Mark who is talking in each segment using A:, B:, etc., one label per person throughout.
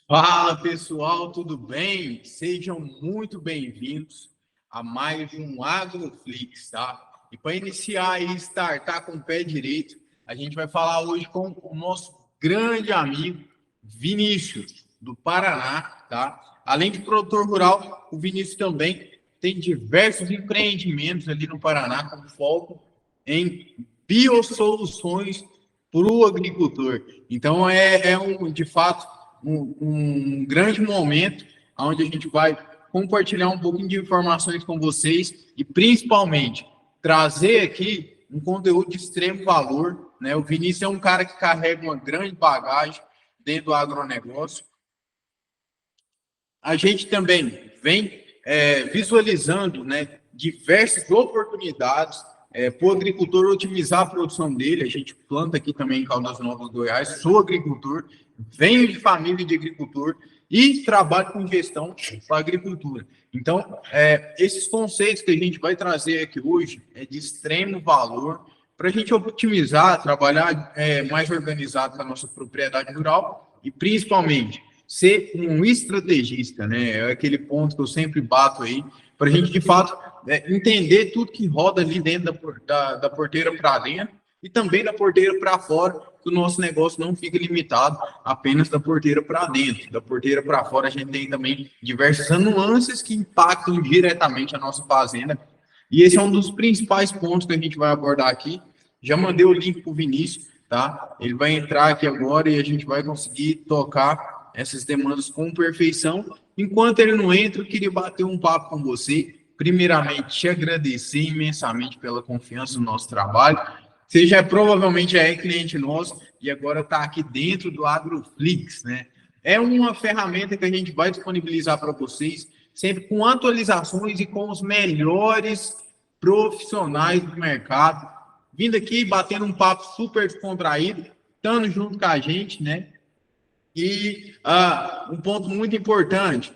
A: Fala pessoal, tudo bem? Sejam muito bem-vindos a mais um Agroflix, tá? E para iniciar e startar com o pé direito, a gente vai falar hoje com o nosso grande amigo Vinícius, do Paraná, tá? Além de produtor rural, o Vinícius também tem diversos empreendimentos ali no Paraná com foco em biosoluções para o agricultor. Então, de fato, um grande momento onde a gente vai compartilhar um pouquinho de informações com vocês e, principalmente, trazer aqui um conteúdo de extremo valor. Né? O Vinícius é um cara que carrega uma grande bagagem dentro do agronegócio. A gente também vem visualizando, né, diversas oportunidades para o agricultor otimizar a produção dele. A gente planta aqui também em Caldas Novas, Goiás. Sou agricultor, venho de família de agricultor e trabalho com gestão para agricultura. Então, esses conceitos que a gente vai trazer aqui hoje é de extremo valor para a gente otimizar, trabalhar mais organizado com a nossa propriedade rural e, principalmente, ser um estrategista, né? É aquele ponto que eu sempre bato aí, para a gente, de fato, entender tudo que roda ali dentro da porteira para dentro e também da porteira para fora, que o nosso negócio não fica limitado apenas da porteira para dentro. Da porteira para fora, a gente tem também diversas nuances que impactam diretamente a nossa fazenda. E esse é um dos principais pontos que a gente vai abordar aqui. Já mandei o link para o Vinícius, tá? Ele vai entrar aqui agora e a gente vai conseguir tocar essas demandas com perfeição. Enquanto ele não entra, eu queria bater um papo com você. Primeiramente, te agradecer imensamente pela confiança no nosso trabalho. Você provavelmente já é cliente nosso e agora está aqui dentro do Agroflix, né? É uma ferramenta que a gente vai disponibilizar para vocês, sempre com atualizações e com os melhores profissionais do mercado, vindo aqui batendo um papo super descontraído, estando junto com a gente, né? E um ponto muito importante,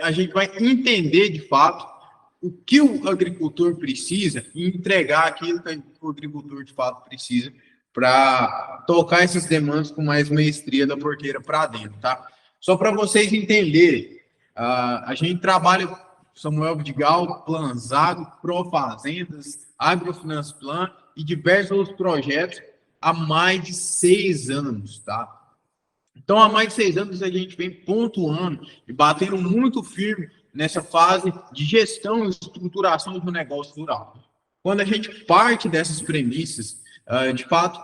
A: a gente vai entender de fato o que o agricultor precisa e entregar aquilo que o agricultor de fato precisa para tocar essas demandas com mais maestria da porteira para dentro, tá? Só para vocês entenderem, a gente trabalha Samuel Vidigal, Planzago, Profazendas, Agrofinance Plan e diversos outros projetos há mais de 6 anos, tá? Então, há mais de 6 anos, a gente vem pontuando e batendo muito firme nessa fase de gestão e estruturação do negócio rural. Quando a gente parte dessas premissas, de fato,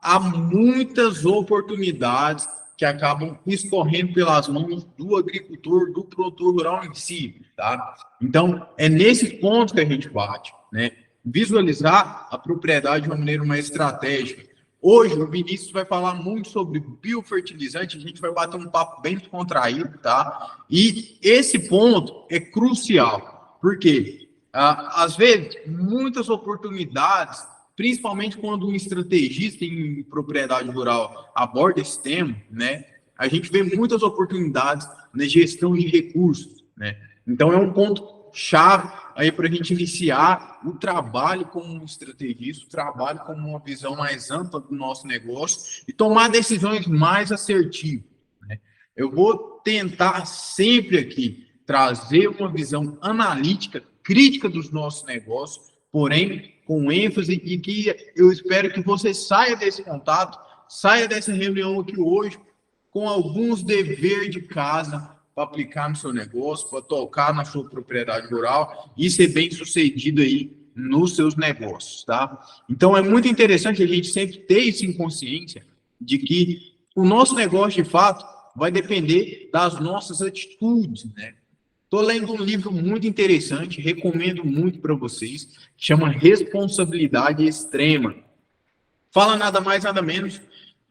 A: há muitas oportunidades que acabam escorrendo pelas mãos do agricultor, do produtor rural em si, tá? Então, é nesse ponto que a gente bate, né? Visualizar a propriedade de uma maneira mais estratégica. Hoje, o Vinícius vai falar muito sobre biofertilizante, a gente vai bater um papo bem descontraído, tá? E esse ponto é crucial, porque, às vezes, muitas oportunidades, principalmente quando um estrategista em propriedade rural aborda esse tema, né? A gente vê muitas oportunidades na gestão de recursos, né? Então, é um ponto chave aí para a gente iniciar o trabalho como um estrategista, o trabalho como uma visão mais ampla do nosso negócio e tomar decisões mais assertivas, né? Eu vou tentar sempre aqui trazer uma visão analítica, crítica dos nossos negócios, porém com ênfase e que eu espero que você saia desse contato, saia dessa reunião aqui hoje com alguns deveres de casa para aplicar no seu negócio, para tocar na sua propriedade rural e ser bem sucedido aí nos seus negócios, tá? Então, é muito interessante a gente sempre ter isso em consciência de que o nosso negócio, de fato, vai depender das nossas atitudes, né? Estou lendo um livro muito interessante, recomendo muito para vocês, que chama Responsabilidade Extrema. Fala nada mais, nada menos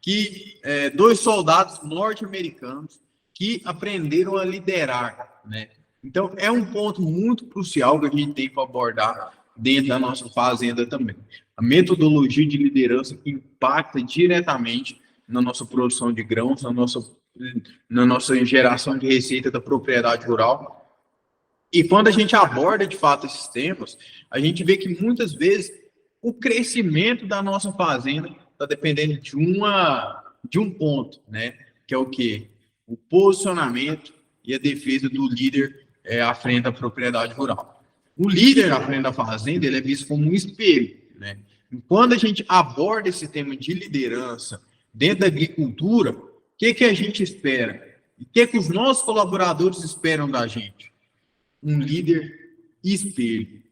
A: que dois soldados norte-americanos que aprenderam a liderar, né? Então, é um ponto muito crucial que a gente tem para abordar dentro da nossa fazenda também. A metodologia de liderança que impacta diretamente na nossa produção de grãos, na nossa geração de receita da propriedade rural. E quando a gente aborda, de fato, esses temas, a gente vê que muitas vezes o crescimento da nossa fazenda está dependendo de um ponto, né? Que é o quê? o posicionamento e a defesa do líder à frente da propriedade rural. O líder à frente da fazenda, ele é visto como um espelho, né? E quando a gente aborda esse tema de liderança dentro da agricultura, o que a gente espera? O que os nossos colaboradores esperam da gente? Um líder espelho.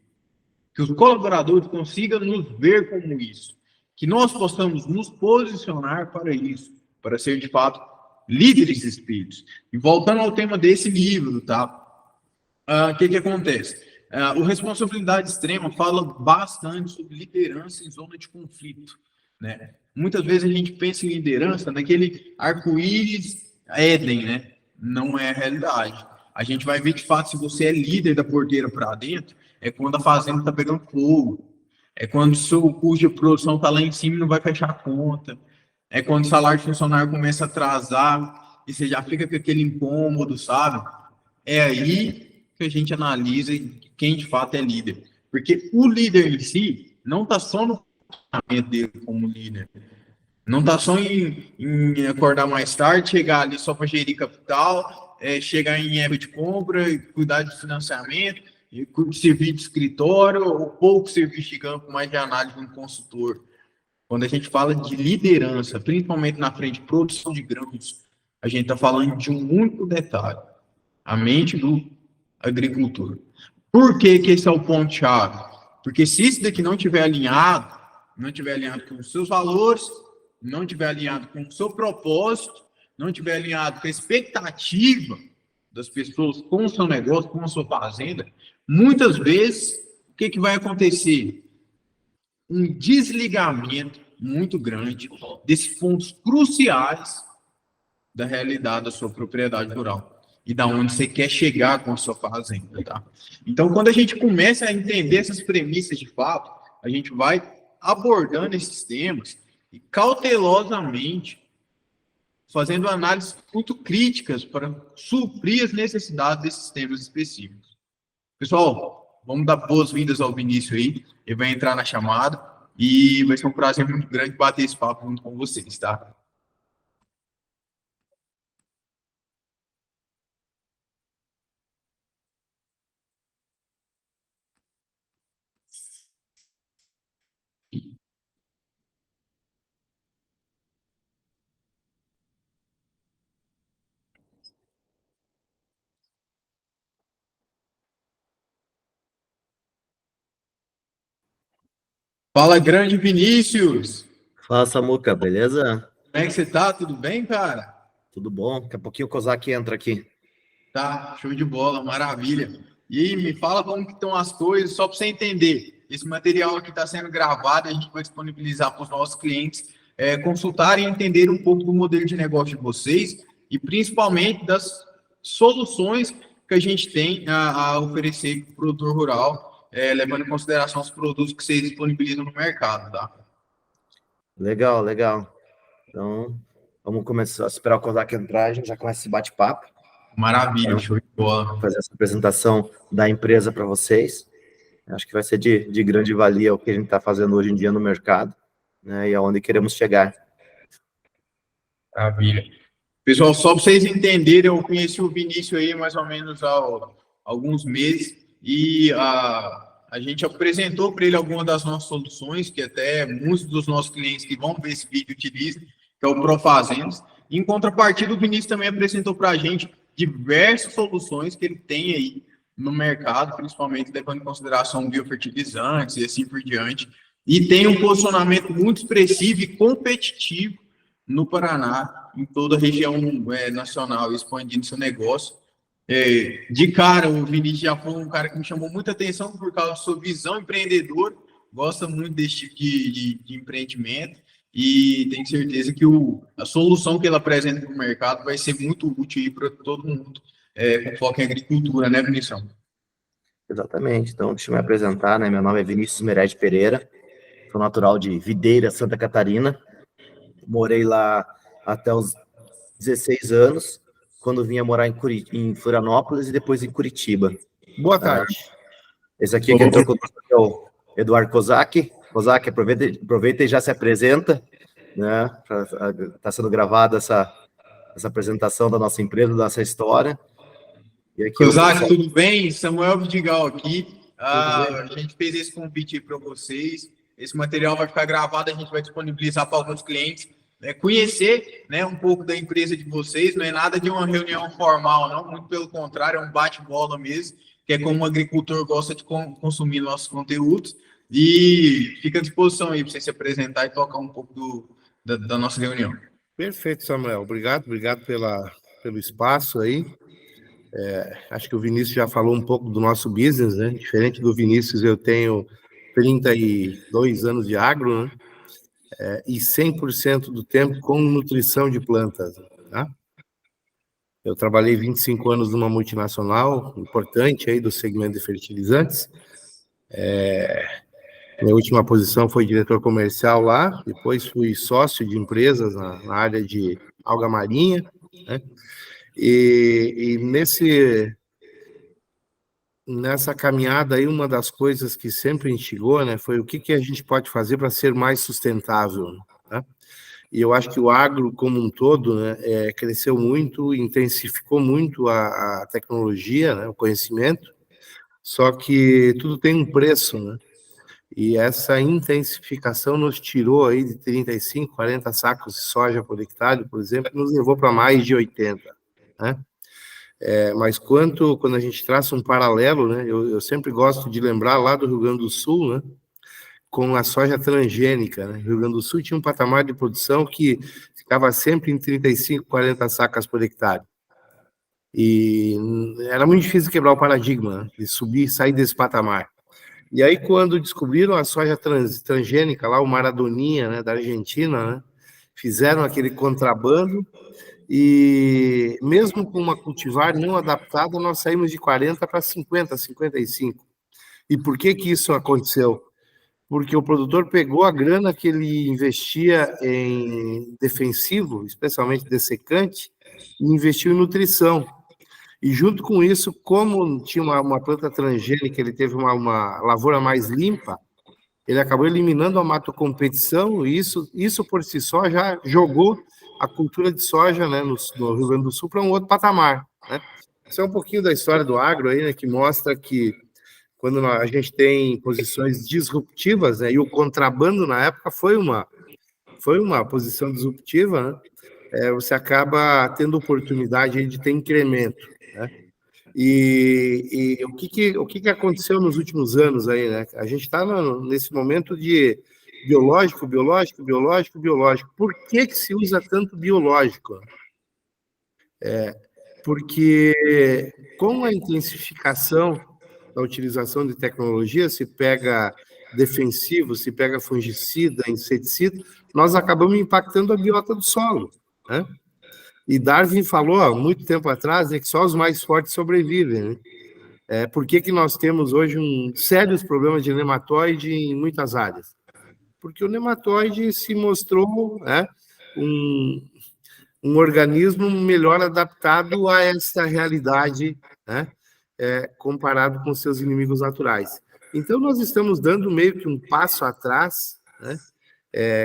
A: Que os colaboradores consigam nos ver como isso. Que nós possamos nos posicionar para isso, para ser, de fato, líderes espelhos. E voltando ao tema desse livro, tá? O que acontece? O Responsabilidade Extrema fala bastante sobre liderança em zona de conflito, né? Muitas vezes a gente pensa em liderança naquele arco-íris Éden, né? Não é a realidade. A gente vai ver, de fato, se você é líder da porteira para dentro, é quando a fazenda está pegando fogo, é quando o seu custo de produção está lá em cima e não vai fechar a conta, é quando o salário de funcionário começa a atrasar e você já fica com aquele incômodo, sabe? É aí que a gente analisa quem de fato é líder. Porque o líder em si não está só no comportamento dele como líder. Não está só em acordar mais tarde, chegar ali só para gerir capital, chegar em época de compra, cuidar de financiamento, servir de escritório, ou pouco serviço de campo, mais de análise de um consultor. Quando a gente fala de liderança, principalmente na frente de produção de grãos, a gente está falando de um único detalhe: a mente do agricultor. Por que esse é o ponto-chave? Porque se isso daqui não estiver alinhado, não estiver alinhado com os seus valores, não estiver alinhado com o seu propósito, não estiver alinhado com a expectativa das pessoas com o seu negócio, com a sua fazenda, muitas vezes, o que vai acontecer? Um desligamento muito grande desses pontos cruciais da realidade da sua propriedade rural e da onde você quer chegar com a sua fazenda, tá? Então, quando a gente começa a entender essas premissas de fato, a gente vai abordando esses temas e cautelosamente fazendo análises muito críticas para suprir as necessidades desses temas específicos. Pessoal, vamos dar boas-vindas ao Vinícius aí, ele vai entrar na chamada e vai ser um prazer muito grande bater esse papo junto com vocês, tá? Fala, grande Vinícius!
B: Fala, Samuca, beleza?
A: Como é que você tá? Tudo bem, cara?
B: Tudo bom? Daqui a pouquinho o Kozak entra aqui.
A: Tá, show de bola, maravilha. E aí, me fala como que estão as coisas, só para você entender. Esse material aqui está sendo gravado, a gente vai disponibilizar para os nossos clientes consultarem e entender um pouco do modelo de negócio de vocês e principalmente das soluções que a gente tem a oferecer para o produtor rural, levando em consideração os produtos que vocês disponibilizam no mercado, tá?
B: Legal, legal. Então, vamos começar a esperar o Kozak entrar, a gente já começa esse bate-papo.
A: Maravilha, show de bola.
B: Fazer essa apresentação da empresa para vocês. Acho que vai ser de grande valia o que a gente está fazendo hoje em dia no mercado, né, e aonde queremos chegar.
A: Maravilha. Pessoal, só para vocês entenderem, eu conheci o Vinícius aí mais ou menos há alguns meses e a gente apresentou para ele algumas das nossas soluções, que até muitos dos nossos clientes que vão ver esse vídeo utilizam, que é o Profazendas. Em contrapartida, o Vinícius também apresentou para a gente diversas soluções que ele tem aí no mercado, principalmente levando em consideração biofertilizantes e assim por diante. E tem um posicionamento muito expressivo e competitivo no Paraná, em toda a região nacional, expandindo seu negócio. De cara, o Vinícius já foi um cara que me chamou muita atenção por causa da sua visão empreendedora, gosta muito desse tipo de empreendimento e tenho certeza que a solução que ele apresenta para o mercado vai ser muito útil para todo mundo com foco em agricultura, né, Vinícius?
B: Exatamente. Então, deixa eu me apresentar, né? Meu nome é Vinícius Meirelles Pereira, sou natural de Videira, Santa Catarina. Morei lá até os 16 anos, quando vinha morar em Florianópolis e depois em Curitiba.
A: Boa tarde.
B: Esse aqui que entrou conosco é o Eduardo Kozak. Kozak, aproveita e já se apresenta, né? Está sendo gravada essa apresentação da nossa empresa, da nossa história. E aqui
A: Cossack, tudo bem? Samuel Vidigal aqui.
B: Tudo
A: A gente fez esse convite para vocês. Esse material vai ficar gravado, a gente vai disponibilizar para alguns clientes. Conhecer, né, um pouco da empresa de vocês, não é nada de uma reunião formal, não, muito pelo contrário, é um bate-bola mesmo, que é como um agricultor gosta de consumir nossos conteúdos. E fica à disposição aí para você se apresentar e tocar um pouco da nossa reunião.
C: Perfeito, Samuel. Obrigado pelo espaço aí. Acho que o Vinícius já falou um pouco do nosso business, né? Diferente do Vinícius, eu tenho 32 anos de agro, né? E 100% do tempo com nutrição de plantas, tá? Eu trabalhei 25 anos numa multinacional importante aí do segmento de fertilizantes. Minha última posição foi diretor comercial lá, depois fui sócio de empresas na área de alga marinha, né? E nessa caminhada aí, uma das coisas que sempre instigou, né, foi o que a gente pode fazer para ser mais sustentável, né? E eu acho que o agro como um todo, né, cresceu muito, intensificou muito a tecnologia, né, o conhecimento, só que tudo tem um preço, né? E essa intensificação nos tirou aí de 35, 40 sacos de soja por hectare, por exemplo, nos levou para mais de 80, né? Mas quando a gente traça um paralelo, né, eu sempre gosto de lembrar lá do Rio Grande do Sul, né, com a soja transgênica, né? O Rio Grande do Sul tinha um patamar de produção que ficava sempre em 35, 40 sacas por hectare. E era muito difícil quebrar o paradigma, né, de subir, sair desse patamar. E aí, quando descobriram a soja transgênica, lá o Maradoninha, né, da Argentina, né, fizeram aquele contrabando, e mesmo com uma cultivar não adaptada, nós saímos de 40 para 50, 55. E por que isso aconteceu? Porque o produtor pegou a grana que ele investia em defensivo, especialmente dessecante, e investiu em nutrição. E junto com isso, como tinha uma planta transgênica, ele teve uma lavoura mais limpa, ele acabou eliminando a matocompetição, e isso por si só já jogou a cultura de soja, né, no Rio Grande do Sul para um outro patamar, né? Isso é um pouquinho da história do agro aí, né, que mostra que quando a gente tem posições disruptivas, né, e o contrabando na época foi uma posição disruptiva, né, você acaba tendo oportunidade aí de ter incremento, né? E o que aconteceu nos últimos anos aí, né? A gente está nesse momento de biológico. Por que se usa tanto biológico? Porque com a intensificação da utilização de tecnologia, se pega defensivo, se pega fungicida, inseticida, nós acabamos impactando a biota do solo, né? E Darwin falou há muito tempo atrás, né, que só os mais fortes sobrevivem, né? Por que nós temos hoje sérios problemas de nematóide em muitas áreas? Porque o nematóide se mostrou, né, um organismo melhor adaptado a essa realidade, né, comparado com seus inimigos naturais. Então, nós estamos dando meio que um passo atrás, né,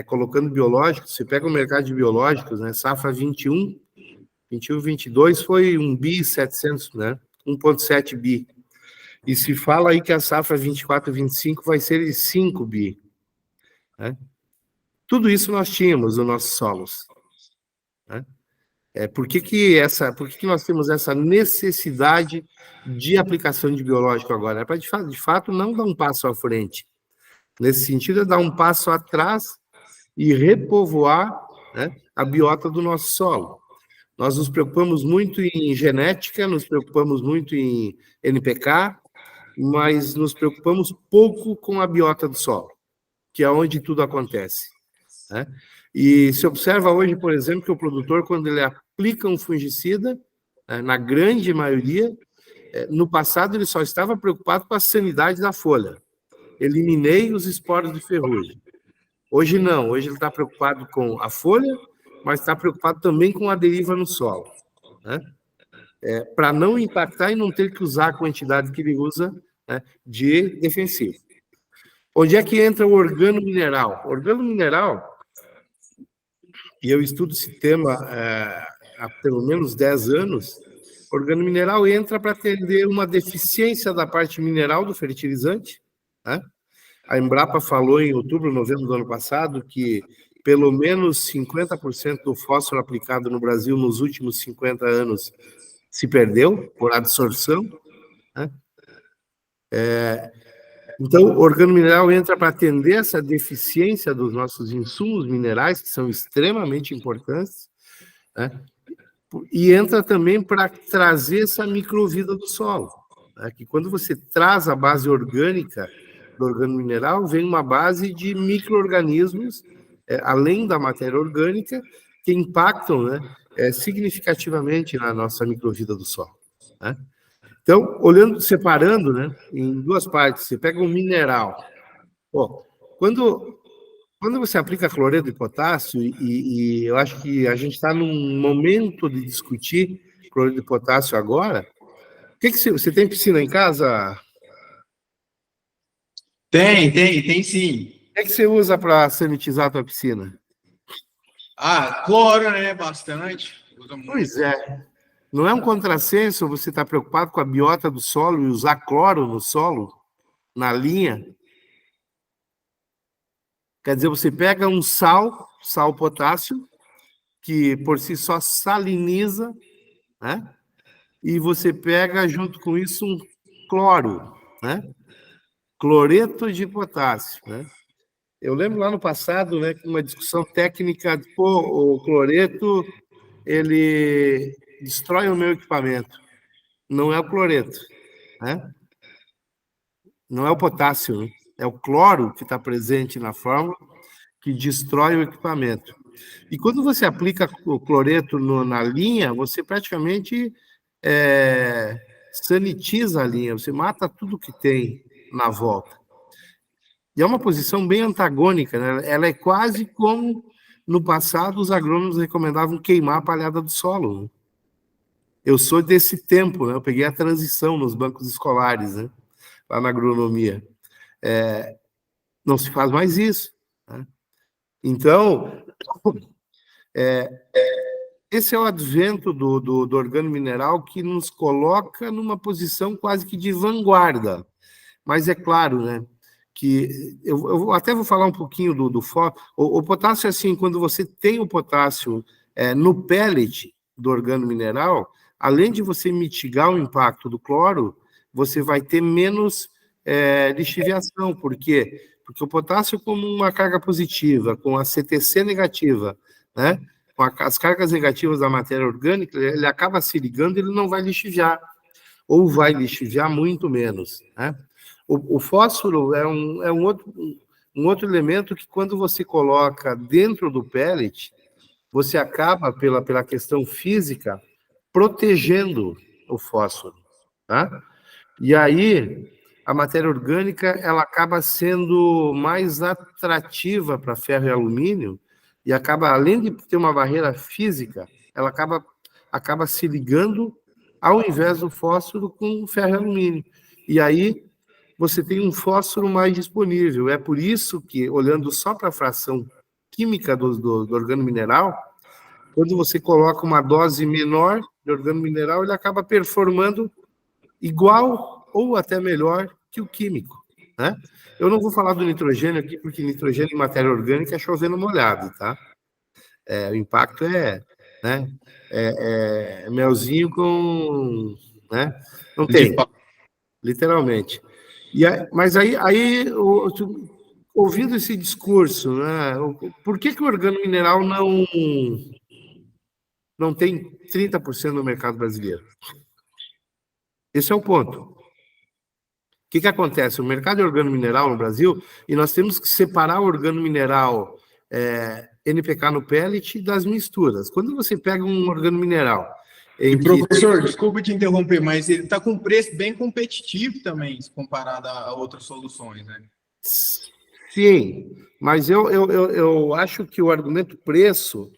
C: colocando biológicos. Você pega o mercado de biológicos, né, safra 21, 22 foi 1.7 bi, né, 1,7 bi. E se fala aí que a safra 24, 25 vai ser de 5 bi, né? Tudo isso nós tínhamos nos nossos solos, né? Por que nós temos essa necessidade de aplicação de biológico agora? É para, de fato, não dar um passo à frente. Nesse sentido, é dar um passo atrás e repovoar, né, a biota do nosso solo. Nós nos preocupamos muito em genética, nos preocupamos muito em NPK, mas nos preocupamos pouco com a biota do solo, que é onde tudo acontece, né? E se observa hoje, por exemplo, que o produtor, quando ele aplica um fungicida, na grande maioria, no passado ele só estava preocupado com a sanidade da folha. Eliminei os esporos de ferrugem. Hoje não, hoje ele está preocupado com a folha, mas está preocupado também com a deriva no solo, né? Para não impactar e não ter que usar a quantidade que ele usa, né, de defensivo. Onde é que entra o organo mineral? Organo mineral, e eu estudo esse tema há pelo menos 10 anos, o organomineral entra para atender uma deficiência da parte mineral do fertilizante, né? A Embrapa falou em outubro, novembro do ano passado que pelo menos 50% do fósforo aplicado no Brasil nos últimos 50 anos se perdeu por absorção, né? Então, o organomineral entra para atender essa deficiência dos nossos insumos minerais, que são extremamente importantes, né? E entra também para trazer essa microvida do solo, né? Que quando você traz a base orgânica do organomineral, vem uma base de micro-organismos, além da matéria orgânica, que impactam, né, significativamente na nossa microvida do solo, né? Então, olhando, separando, né, em duas partes, você pega um mineral. Ó, quando você aplica cloreto de potássio, e eu acho que a gente está num momento de discutir cloreto de potássio agora. O que você tem piscina em casa?
A: Tem sim.
C: O que você usa para sanitizar a tua piscina?
A: Cloro, né? Bastante. Usa muito.
C: Pois é. Não é um contrassenso você estar preocupado com a biota do solo e usar cloro no solo, na linha? Quer dizer, você pega um sal potássio, que por si só saliniza, né? E você pega junto com isso um cloro, né? Cloreto de potássio, né? Eu lembro lá no passado, né, uma discussão técnica, o cloreto, ele destrói o meu equipamento. Não é o cloreto, né? Não é o potássio, né? É o cloro que está presente na fórmula que destrói o equipamento. E quando você aplica o cloreto na linha, você praticamente sanitiza a linha, você mata tudo que tem na volta. E é uma posição bem antagônica, né? Ela é quase como no passado os agrônomos recomendavam queimar a palhada do solo, né? Eu sou desse tempo, né? Eu peguei a transição nos bancos escolares, né? Lá na agronomia. Não se faz mais isso, né? Então, esse é o advento do organomineral que nos coloca numa posição quase que de vanguarda. Mas é claro, né, que eu até vou falar um pouquinho do fósforo. O potássio, assim, quando você tem o potássio no pellet do organomineral, além de você mitigar o impacto do cloro, você vai ter menos lixiviação. Por quê? Porque o potássio, como uma carga positiva, com a CTC negativa, né, com as cargas negativas da matéria orgânica, ele acaba se ligando e ele não vai lixiviar, ou vai lixiviar muito menos, né? O fósforo é um outro elemento que, quando você coloca dentro do pellet, você acaba, pela questão física, protegendo o fósforo, tá? E aí, a matéria orgânica ela acaba sendo mais atrativa para ferro e alumínio, e acaba, além de ter uma barreira física, ela acaba se ligando, ao invés do fósforo, com ferro e alumínio. E aí, você tem um fósforo mais disponível. É por isso que, olhando só para a fração química do organomineral, quando você coloca uma dose menor de organomineral, ele acaba performando igual ou até melhor que o químico, né? Eu não vou falar do nitrogênio aqui, porque nitrogênio em matéria orgânica é chovendo molhado, tá? O impacto né, melzinho com... Né? Não tem, literalmente. Mas aí ouvindo esse discurso, né, por que o organomineral não tem 30% no mercado brasileiro? Esse é o ponto. O que acontece? O mercado de organomineral no Brasil, e nós temos que separar o organomineral NPK no pellet das misturas. Quando você pega um organomineral...
A: Professor, desculpa te interromper, mas ele está com preço bem competitivo também, se comparado a outras soluções, né?
C: Sim, mas eu acho que o argumento preço,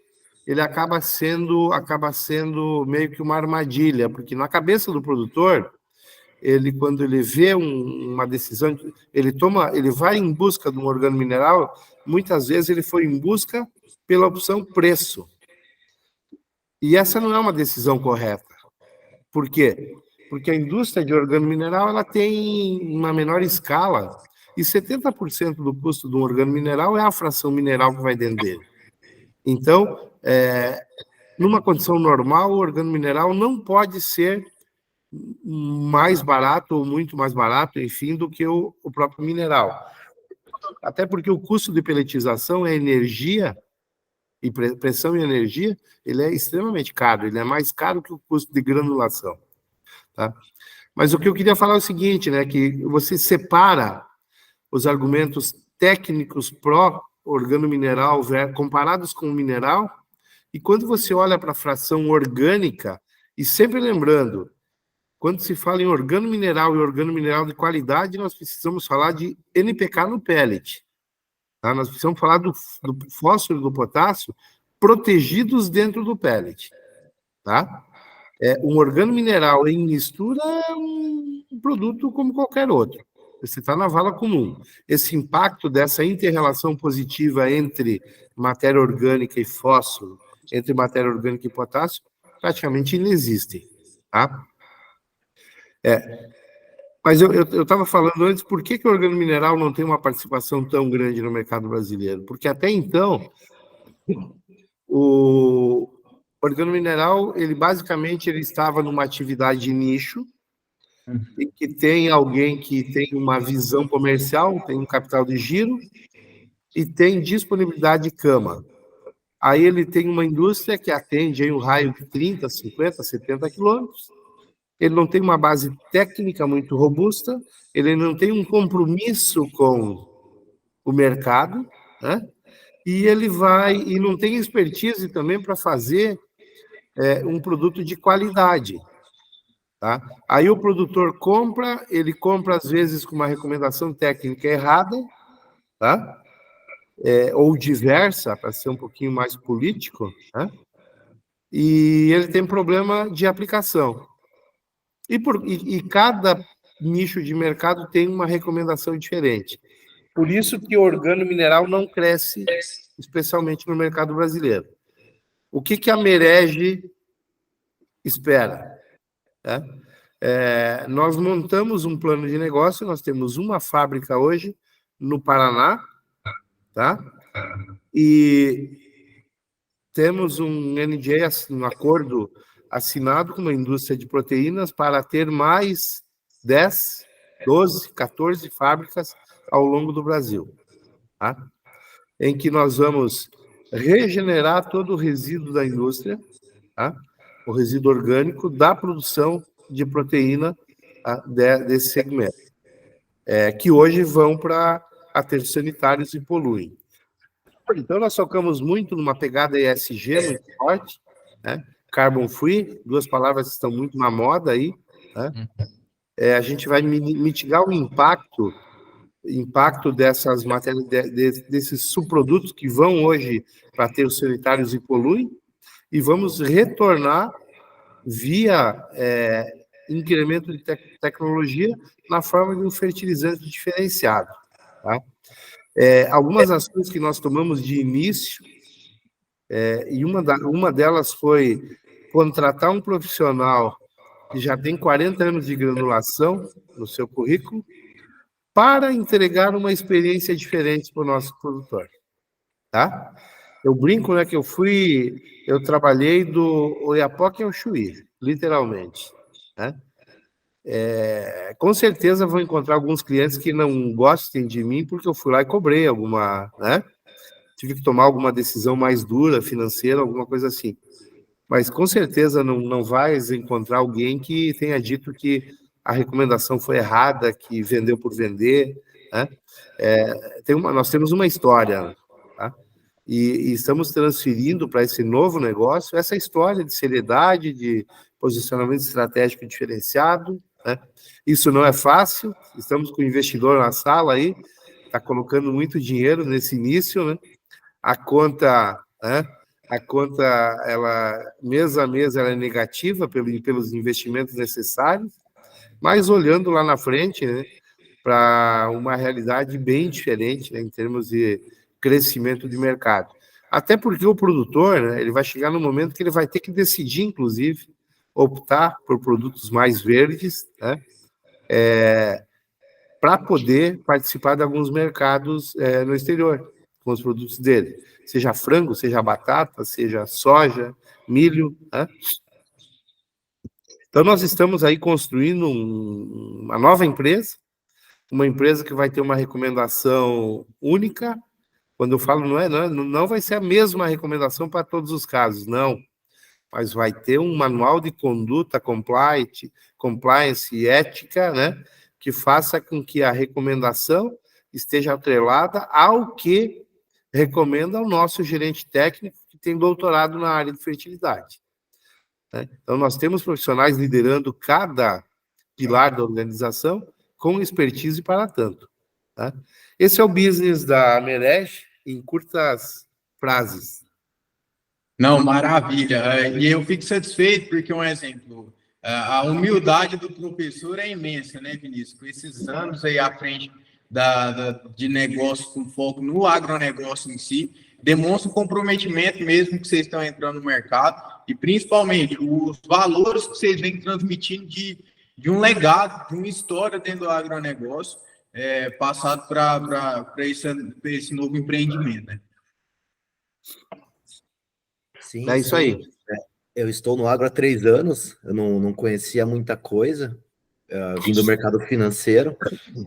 C: ele acaba sendo meio que uma armadilha, porque na cabeça do produtor, ele, quando ele vê uma decisão, ele vai em busca de um organomineral, muitas vezes ele foi em busca pela opção preço. E essa não é uma decisão correta. Por quê? Porque a indústria de organomineral ela tem uma menor escala e 70% do custo de um organomineral é a fração mineral que vai dentro dele. Então, numa condição normal, o organomineral não pode ser mais barato ou muito mais barato, enfim, do que o próprio mineral. Até porque o custo de peletização é energia, e pressão e energia, ele é extremamente caro, ele é mais caro que o custo de granulação. Tá? Mas o que eu queria falar é o seguinte, né, que você separa os argumentos técnicos pró-organomineral comparados com o mineral, e quando você olha para a fração orgânica, e sempre lembrando, quando se fala em organomineral e organomineral de qualidade, nós precisamos falar de NPK no pellet. Tá? Nós precisamos falar do fósforo e do potássio protegidos dentro do pellet. Tá? Um organomineral em mistura é um produto como qualquer outro. Você está na vala comum. Esse impacto dessa inter-relação positiva entre matéria orgânica e fósforo, entre matéria orgânica e potássio, praticamente inexistem. Tá? Mas eu estava falando antes, por que o organomineral não tem uma participação tão grande no mercado brasileiro? Porque até então, o organomineral, ele basicamente estava numa atividade de nicho, em que tem alguém que tem uma visão comercial, tem um capital de giro e tem disponibilidade de cama. Aí ele tem uma indústria que atende aí um raio de 30, 50, 70 quilômetros, ele não tem uma base técnica muito robusta, ele não tem um compromisso com o mercado, né? E ele não tem expertise também para fazer um produto de qualidade. Tá? Aí o produtor compra, ele compra às vezes com uma recomendação técnica errada, tá? Ou diversa, para ser um pouquinho mais político, né? E ele tem problema de aplicação. E cada nicho de mercado tem uma recomendação diferente. Por isso que o organomineral não cresce, especialmente no mercado brasileiro. O que a Merege espera? Nós montamos um plano de negócio, nós temos uma fábrica hoje no Paraná, tá? E temos um NDA, um acordo assinado com uma indústria de proteínas para ter mais 10, 12, 14 fábricas ao longo do Brasil, tá? Em que nós vamos regenerar todo o resíduo da indústria, tá? O resíduo orgânico da produção de proteína, tá? Desse segmento, que hoje vão para aterros sanitários e poluem. Então, nós focamos muito numa pegada ESG muito forte, né? Carbon free, duas palavras que estão muito na moda aí, né? A gente vai mitigar o impacto dessas matérias, desses subprodutos que vão hoje para aterros sanitários e poluem, e vamos retornar via incremento de tecnologia na forma de um fertilizante diferenciado. Tá? Algumas ações que nós tomamos de início, e uma delas foi contratar um profissional que já tem 40 anos de granulação no seu currículo para entregar uma experiência diferente para o nosso produtor. Tá? Eu brinco, né, que eu trabalhei do Oiapoque ao Chuí, literalmente. Né? Com certeza vou encontrar alguns clientes que não gostem de mim porque eu fui lá e cobrei alguma, né? Tive que tomar alguma decisão mais dura, financeira, alguma coisa assim. Mas com certeza não vais encontrar alguém que tenha dito que a recomendação foi errada, que vendeu por vender, né? Nós temos uma história, tá? E estamos transferindo para esse novo negócio essa história de seriedade, de posicionamento estratégico diferenciado, né? Isso não é fácil, estamos com o investidor na sala aí, está colocando muito dinheiro nesse início, né? A conta, né? Ela, mês a mês, ela é negativa pelos investimentos necessários, mas olhando lá na frente, né, para uma realidade bem diferente, né, em termos de crescimento de mercado. Até porque o produtor, né, ele vai chegar no momento que ele vai ter que decidir, inclusive, optar por produtos mais verdes, né, para poder participar de alguns mercados no exterior, com os produtos dele. Seja frango, seja batata, seja soja, milho, né? Então, nós estamos aí construindo uma nova empresa, uma empresa que vai ter uma recomendação única. Quando eu falo não vai ser a mesma recomendação para todos os casos, não. Mas vai ter um manual de conduta compliance e ética, né? Que faça com que a recomendação esteja atrelada ao que recomenda o nosso gerente técnico, que tem doutorado na área de fertilidade. Né? Então, nós temos profissionais liderando cada pilar da organização com expertise para tanto. Tá? Esse é o business da Merege em curtas frases.
A: Não, maravilha. E eu fico satisfeito porque, um exemplo, a humildade do professor é imensa, né, Vinícius? Com esses anos aí à frente de negócio com foco no agronegócio em si, demonstra o comprometimento mesmo que vocês estão entrando no mercado e, principalmente, os valores que vocês vêm transmitindo de um legado, de uma história dentro do agronegócio, passado para esse novo empreendimento, né?
B: Sim,
C: É isso aí.
B: Eu estou no agro há 3 anos, eu não conhecia muita coisa, vim do mercado financeiro,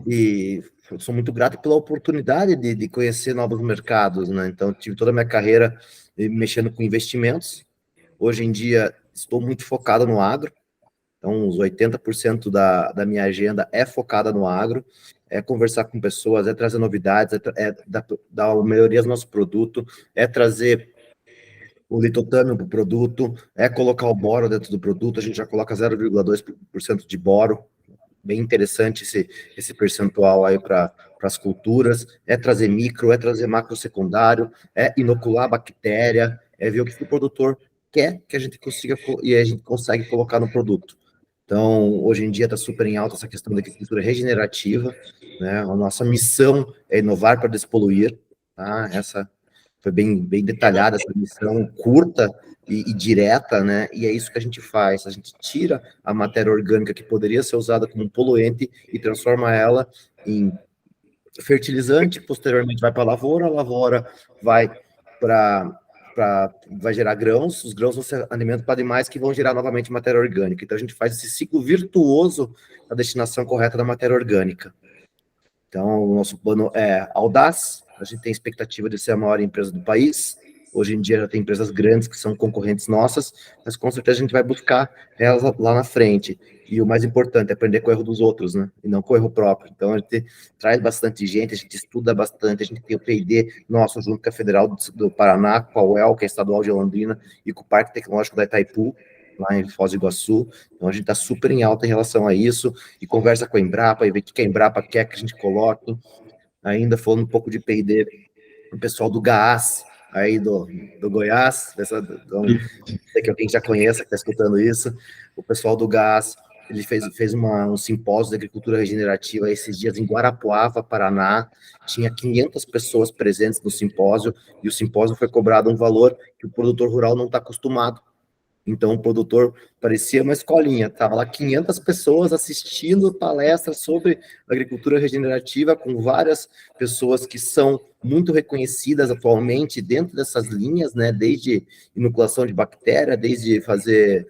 B: e sou muito grato pela oportunidade de conhecer novos mercados, né? Então, tive toda a minha carreira mexendo com investimentos. Hoje em dia, estou muito focado no agro, então, uns 80% da minha agenda é focada no agro, é conversar com pessoas, é trazer novidades, dar uma melhoria no nosso produto, é trazer o litotâmio para o produto, é colocar o boro dentro do produto, a gente já coloca 0,2% de boro, bem interessante esse percentual aí para as culturas, é trazer micro, é trazer macro secundário, é inocular a bactéria, é ver o que o produtor quer que a gente consiga e a gente consegue colocar no produto. Então, hoje em dia está super em alta essa questão da agricultura regenerativa, né? A nossa missão é inovar para despoluir, tá? Essa foi bem detalhada, essa missão curta e direta, né? E é isso que a gente faz. A gente tira a matéria orgânica que poderia ser usada como poluente e transforma ela em fertilizante, posteriormente vai para a lavoura vai vai gerar grãos, os grãos vão ser alimento para animais que vão gerar novamente matéria orgânica. Então a gente faz esse ciclo virtuoso da destinação correta da matéria orgânica. Então o nosso plano é audaz, a gente tem expectativa de ser a maior empresa do país. Hoje em dia já tem empresas grandes que são concorrentes nossas, mas com certeza a gente vai buscar elas lá na frente. E o mais importante é aprender com o erro dos outros, né? E não com o erro próprio. Então a gente traz bastante gente, a gente estuda bastante, a gente tem o P&D nosso junto com a Federal do Paraná, com a UEL, que é estadual de Londrina, e com o Parque Tecnológico da Itaipu, lá em Foz do Iguaçu. Então a gente está super em alta em relação a isso, e conversa com a Embrapa, e vê o que a Embrapa quer que a gente coloque. Ainda falando um pouco de P&D, o pessoal do GAAS, aí do Goiás, então, sei que alguém já conhece, que está escutando isso, o pessoal do GAAS, ele fez um simpósio de agricultura regenerativa esses dias em Guarapuava, Paraná, tinha 500 pessoas presentes no simpósio, e o simpósio foi cobrado um valor que o produtor rural não está acostumado. Então, o produtor parecia uma escolinha, estava lá 500 pessoas assistindo palestras sobre agricultura regenerativa, com várias pessoas que são muito reconhecidas atualmente dentro dessas linhas, né? Desde inoculação de bactéria, desde fazer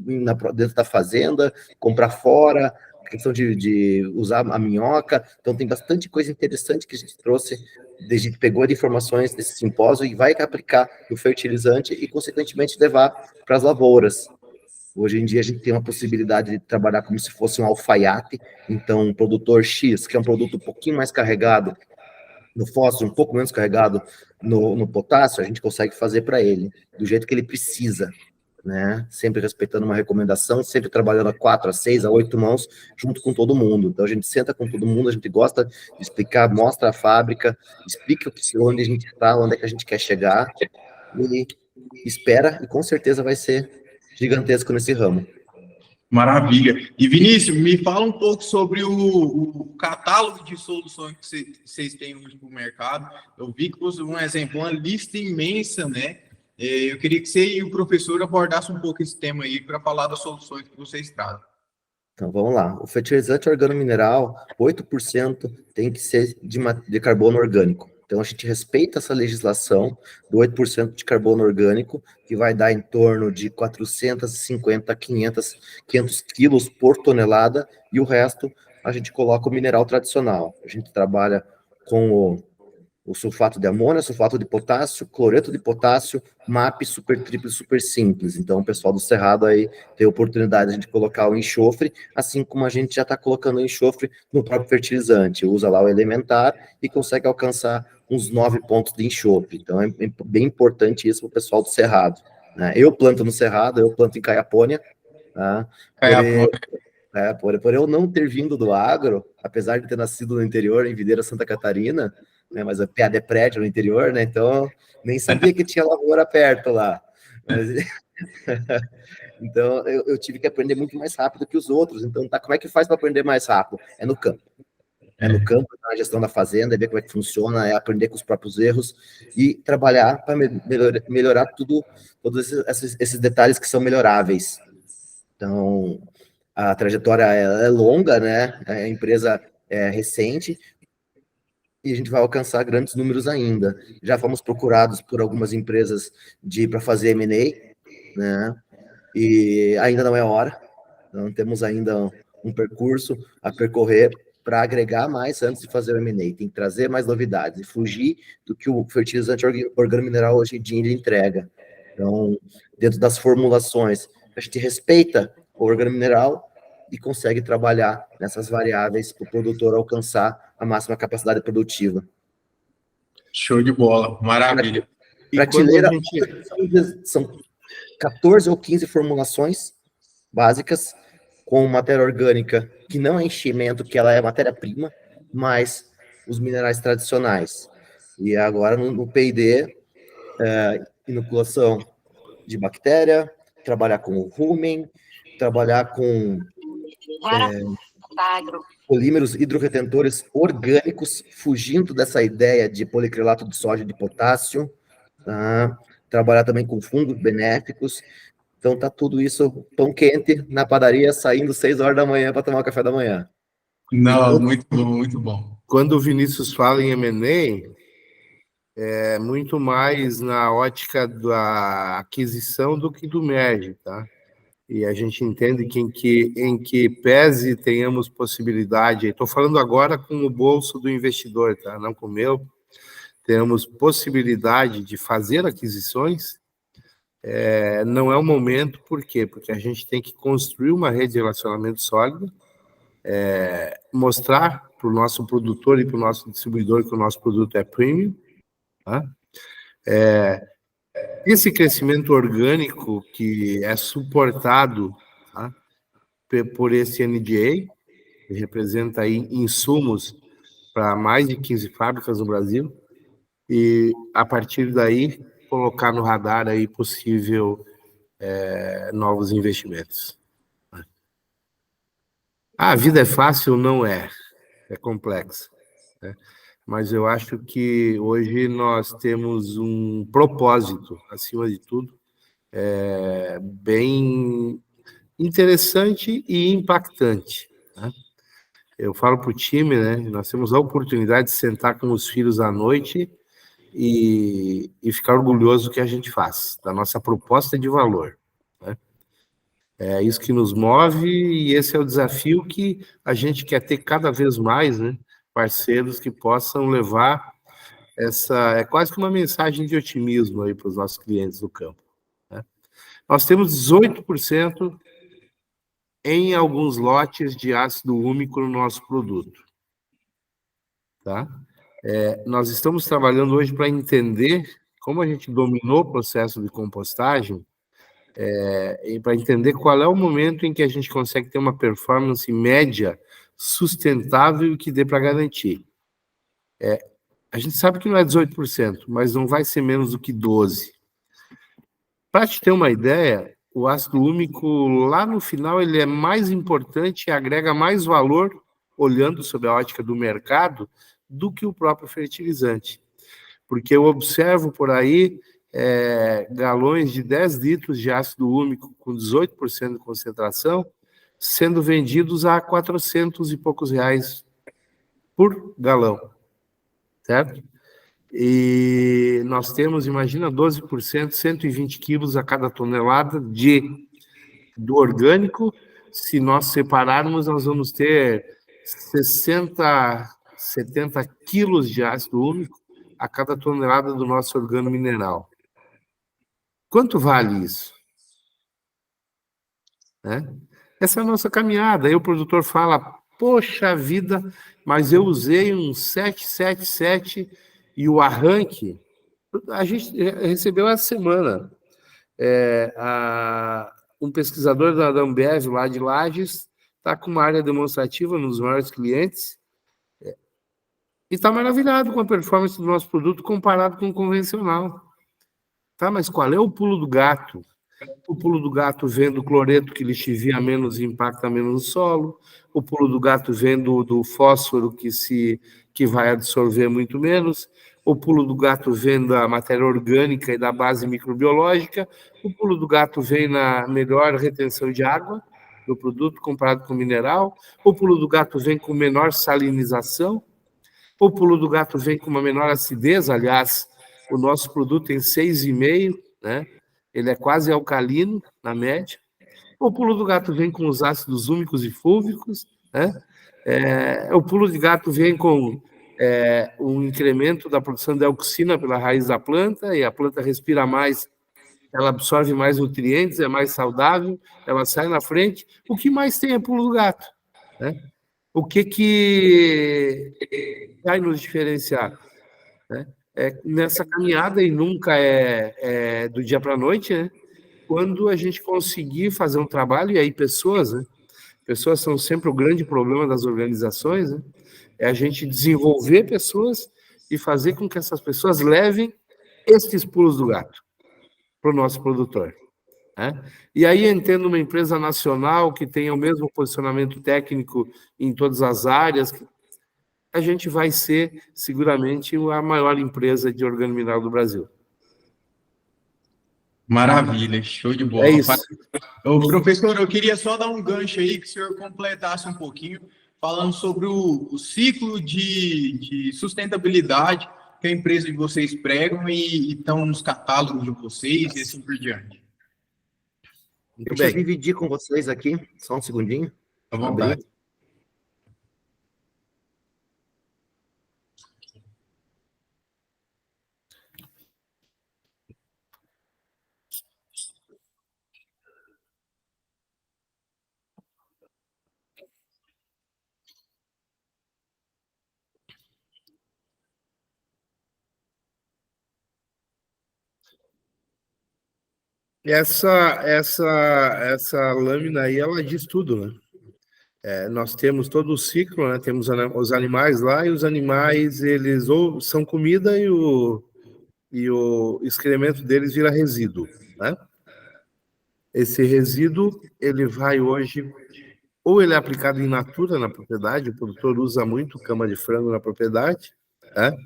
B: dentro da fazenda, comprar fora, questão de usar a minhoca. Então, tem bastante coisa interessante que a gente trouxe, a gente pegou de informações desse simpósio e vai aplicar no fertilizante e, consequentemente, levar para as lavouras. Hoje em dia, a gente tem uma possibilidade de trabalhar como se fosse um alfaiate. Então, um produtor X, que é um produto um pouquinho mais carregado no fósforo, um pouco menos carregado no potássio, a gente consegue fazer para ele, do jeito que ele precisa, né? Sempre respeitando uma recomendação, sempre trabalhando a 4, a 6, a 8 mãos, junto com todo mundo. Então, a gente senta com todo mundo, a gente gosta de explicar, mostra a fábrica, explica onde a gente está, onde é que a gente quer chegar, e espera, e com certeza vai ser gigantesco nesse ramo.
A: Maravilha. E Vinícius, me fala um pouco sobre o catálogo de soluções que vocês têm hoje para o mercado. Eu vi que você, um exemplo, uma lista imensa, né? Eu queria que você e o professor abordassem um pouco esse tema aí para falar das soluções que vocês trazem.
B: Então, vamos lá. O fertilizante organomineral, 8% tem que ser de carbono orgânico. Então, a gente respeita essa legislação do 8% de carbono orgânico, que vai dar em torno de 450 a 500 quilos por tonelada, e o resto a gente coloca o mineral tradicional. A gente trabalha com o sulfato de amônia, sulfato de potássio, cloreto de potássio, MAP super triplo, super simples. Então, o pessoal do Cerrado aí tem a oportunidade de a gente colocar o enxofre, assim como a gente já está colocando o enxofre no próprio fertilizante. Usa lá o elementar e consegue alcançar uns 9 pontos de enxofre. Então, é bem importante isso para o pessoal do Cerrado, né? Eu planto no Cerrado, eu planto em Caiapônia, tá? Por eu não ter vindo do agro, apesar de ter nascido no interior, em Videira, Santa Catarina, né, mas a piada é prédio no interior, né? Então, nem sabia que tinha lavoura perto lá. Mas, então, eu tive que aprender muito mais rápido que os outros. Então, tá, como é que faz para aprender mais rápido? É no campo. É no campo, na gestão da fazenda, é ver como é que funciona, é aprender com os próprios erros e trabalhar para melhorar todos esses detalhes que são melhoráveis. Então, a trajetória é longa, né? A empresa é recente, e a gente vai alcançar grandes números ainda. Já fomos procurados por algumas empresas para fazer M&A, né? E ainda não é hora. Não temos ainda um percurso a percorrer para agregar mais antes de fazer o M&A. Tem que trazer mais novidades e fugir do que o fertilizante organomineral hoje em dia entrega. Então, dentro das formulações, a gente respeita o organomineral e consegue trabalhar nessas variáveis para o produtor alcançar a máxima capacidade produtiva.
A: Show de bola, maravilha.
B: Prateleira, são 14 ou 15 formulações básicas com matéria orgânica, que não é enchimento, que ela é matéria-prima, mas os minerais tradicionais. E agora no P&D, inoculação de bactéria, trabalhar com o rumen, trabalhar com polímeros hidrorretentores orgânicos, fugindo dessa ideia de policrilato de sódio de potássio, tá? Trabalhar também com fungos benéficos. Então tá tudo isso pão quente na padaria, saindo 6 horas da manhã para tomar o café da manhã.
A: Não, então, muito bom, muito bom.
C: Quando o Vinícius fala em M&A, é muito mais na ótica da aquisição do que do merge, tá? E a gente entende que em que pese tenhamos possibilidade, estou falando agora com o bolso do investidor, tá? Não com o meu, temos possibilidade de fazer aquisições, não é o momento, por quê? Porque a gente tem que construir uma rede de relacionamento sólida, mostrar para o nosso produtor e para o nosso distribuidor que o nosso produto é premium, tá? Esse crescimento orgânico que é suportado, tá, por esse NDA, que representa aí insumos para mais de 15 fábricas no Brasil, e a partir daí colocar no radar aí possível novos investimentos. A vida é fácil? Não é. É complexa, né? Mas eu acho que hoje nós temos um propósito, acima de tudo, bem interessante e impactante, né? Eu falo para o time, né? Nós temos a oportunidade de sentar com os filhos à noite e ficar orgulhoso do que a gente faz, da nossa proposta de valor, né? É isso que nos move e esse é o desafio que a gente quer ter cada vez mais, né? Parceiros que possam levar é quase que uma mensagem de otimismo aí para os nossos clientes do campo, né? Nós temos 18% em alguns lotes de ácido úmico no nosso produto, tá? Nós estamos trabalhando hoje para entender como a gente dominou o processo de compostagem, e para entender qual é o momento em que a gente consegue ter uma performance média sustentável e que dê para garantir. A gente sabe que não é 18%, mas não vai ser menos do que 12%. Para te ter uma ideia, o ácido úmico, lá no final, ele é mais importante e agrega mais valor, olhando sob a ótica do mercado, do que o próprio fertilizante. Porque eu observo por aí galões de 10 litros de ácido úmico com 18% de concentração sendo vendidos a 400 e poucos reais por galão, certo? E nós temos, imagina, 12%, 120 quilos a cada tonelada do orgânico. Se nós separarmos, nós vamos ter 60, 70 quilos de ácido úmico a cada tonelada do nosso organo mineral. Quanto vale isso? Essa é a nossa caminhada. Aí o produtor fala, poxa vida, mas eu usei um 777 e o arranque... A gente recebeu essa semana um pesquisador da Ambev lá de Lages, está com uma área demonstrativa nos maiores clientes e está maravilhado com a performance do nosso produto comparado com o convencional. Tá, mas qual é o pulo do gato? O pulo do gato vem do cloreto, que lixivia menos e impacta menos no solo. O pulo do gato vem do fósforo, que vai absorver muito menos. O pulo do gato vem da matéria orgânica e da base microbiológica. O pulo do gato vem na melhor retenção de água do produto comparado com o mineral. O pulo do gato vem com menor salinização. O pulo do gato vem com uma menor acidez. Aliás, o nosso produto tem 6,5, né? Ele é quase alcalino, na média. O pulo do gato vem com os ácidos úmicos e fúlvicos, né? O pulo de gato vem com um incremento da produção de auxina pela raiz da planta, e a planta respira mais, ela absorve mais nutrientes, é mais saudável, ela sai na frente. O que mais tem é pulo do gato, né? O que vai nos diferenciar, né? Nessa caminhada, e nunca do dia para a noite, né? Quando a gente conseguir fazer um trabalho, e aí pessoas, né? Pessoas são sempre o grande problema das organizações, né? É a gente desenvolver pessoas e fazer com que essas pessoas levem estes pulos do gato para o nosso produtor, né? E aí, entendo uma empresa nacional que tenha o mesmo posicionamento técnico em todas as áreas, a gente vai ser, seguramente, a maior empresa de organo mineral do Brasil.
A: Maravilha, show de bola.
C: É isso.
A: Ô, professor, eu queria só dar um gancho aí, que o senhor completasse um pouquinho, falando sobre o ciclo de sustentabilidade que a empresa de vocês pregam e estão nos catálogos de vocês e assim por diante.
C: Muito
B: Deixa eu
C: bem.
B: dividir com vocês aqui, só um segundinho.
A: À vontade.
C: Essa lâmina aí, ela diz tudo, né? Nós temos todo o ciclo, né? Temos os animais lá, e os animais, eles ou são comida e o excremento deles vira resíduo, né? Esse resíduo, ele vai hoje, ou ele é aplicado in natura na propriedade, o produtor usa muito cama de frango na propriedade, né?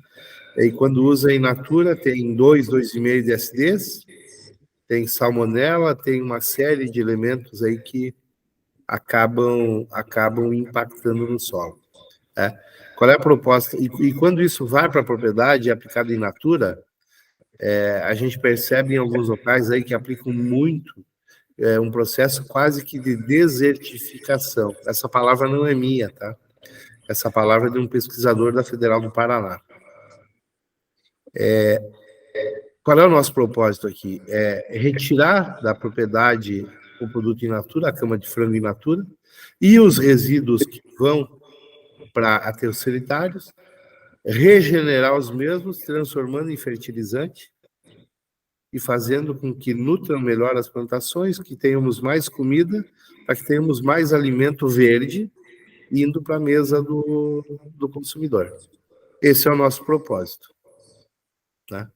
C: E quando usa in natura, tem 2,5 de acidez, tem salmonela, tem uma série de elementos aí que acabam impactando no solo, né? Qual é a proposta? E quando isso vai para a propriedade, é aplicado in natura, a gente percebe em alguns locais aí que aplicam muito um processo quase que de desertificação. Essa palavra não é minha, tá? Essa palavra é de um pesquisador da Federal do Paraná. Qual é o nosso propósito aqui? É retirar da propriedade o produto in natura, a cama de frango in natura, e os resíduos que vão para aterceritários, regenerar os mesmos, transformando em fertilizante e fazendo com que nutram melhor as plantações, que tenhamos mais comida, para que tenhamos mais alimento verde indo para a mesa do consumidor. Esse é o nosso propósito, né?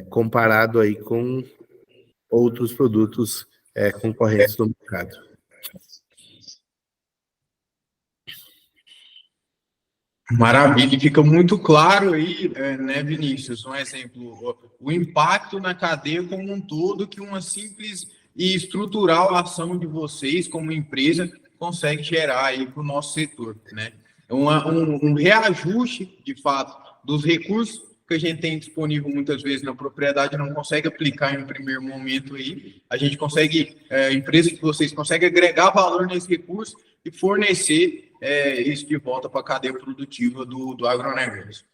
C: Comparado aí com outros produtos concorrentes no mercado.
A: Maravilha, fica muito claro aí, né, Vinícius? Um exemplo, o impacto na cadeia como um todo que uma simples e estrutural ação de vocês como empresa consegue gerar aí para o nosso setor, né? Um reajuste, de fato, dos recursos que a gente tem disponível muitas vezes na propriedade, não consegue aplicar em um primeiro momento aí, a gente consegue, a empresa de vocês consegue agregar valor nesse recurso e fornecer isso de volta para a cadeia produtiva do agronegócio.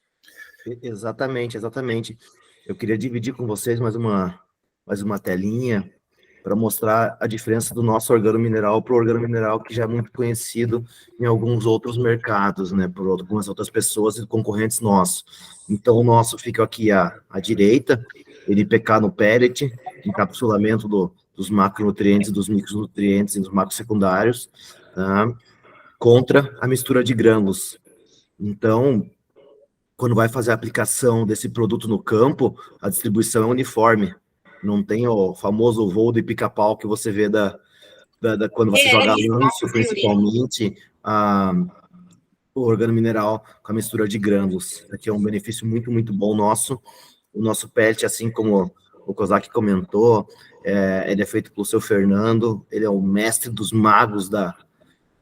B: Exatamente, exatamente. Eu queria dividir com vocês mais uma telinha para mostrar a diferença do nosso organomineral para o organomineral que já é muito conhecido em alguns outros mercados, né, por algumas outras pessoas e concorrentes nossos. Então, o nosso fica aqui à direita, NPK no pellet, encapsulamento dos macronutrientes, dos micronutrientes e dos macros secundários, tá? Contra a mistura de grânulos. Então, quando vai fazer a aplicação desse produto no campo, a distribuição é uniforme. Não tem o famoso voo de pica-pau que você vê quando você joga lanço, principalmente o organomineral com a mistura de grânulos. Aqui é um benefício muito, muito bom nosso. O nosso PET, assim como o Kozak comentou, ele é feito pelo seu Fernando, ele é o mestre dos magos da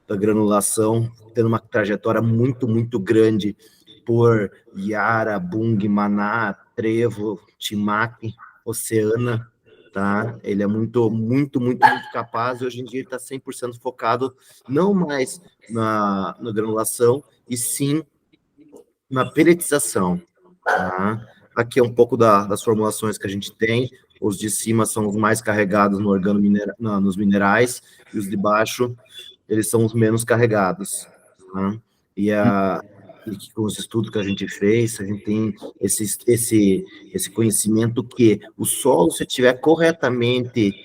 B: granulação, tendo uma trajetória muito, muito grande por Yara, Bung, Maná, Trevo, Timac, Oceana, tá? Ele é muito, muito, muito, muito capaz e hoje em dia ele está 100% focado não mais na granulação, e sim na pelletização, tá? Aqui é um pouco das formulações que a gente tem. Os de cima são os mais carregados nos minerais, e os de baixo, eles são os menos carregados, tá? E com os estudos que a gente fez, a gente tem esse conhecimento que o solo, se estiver corretamente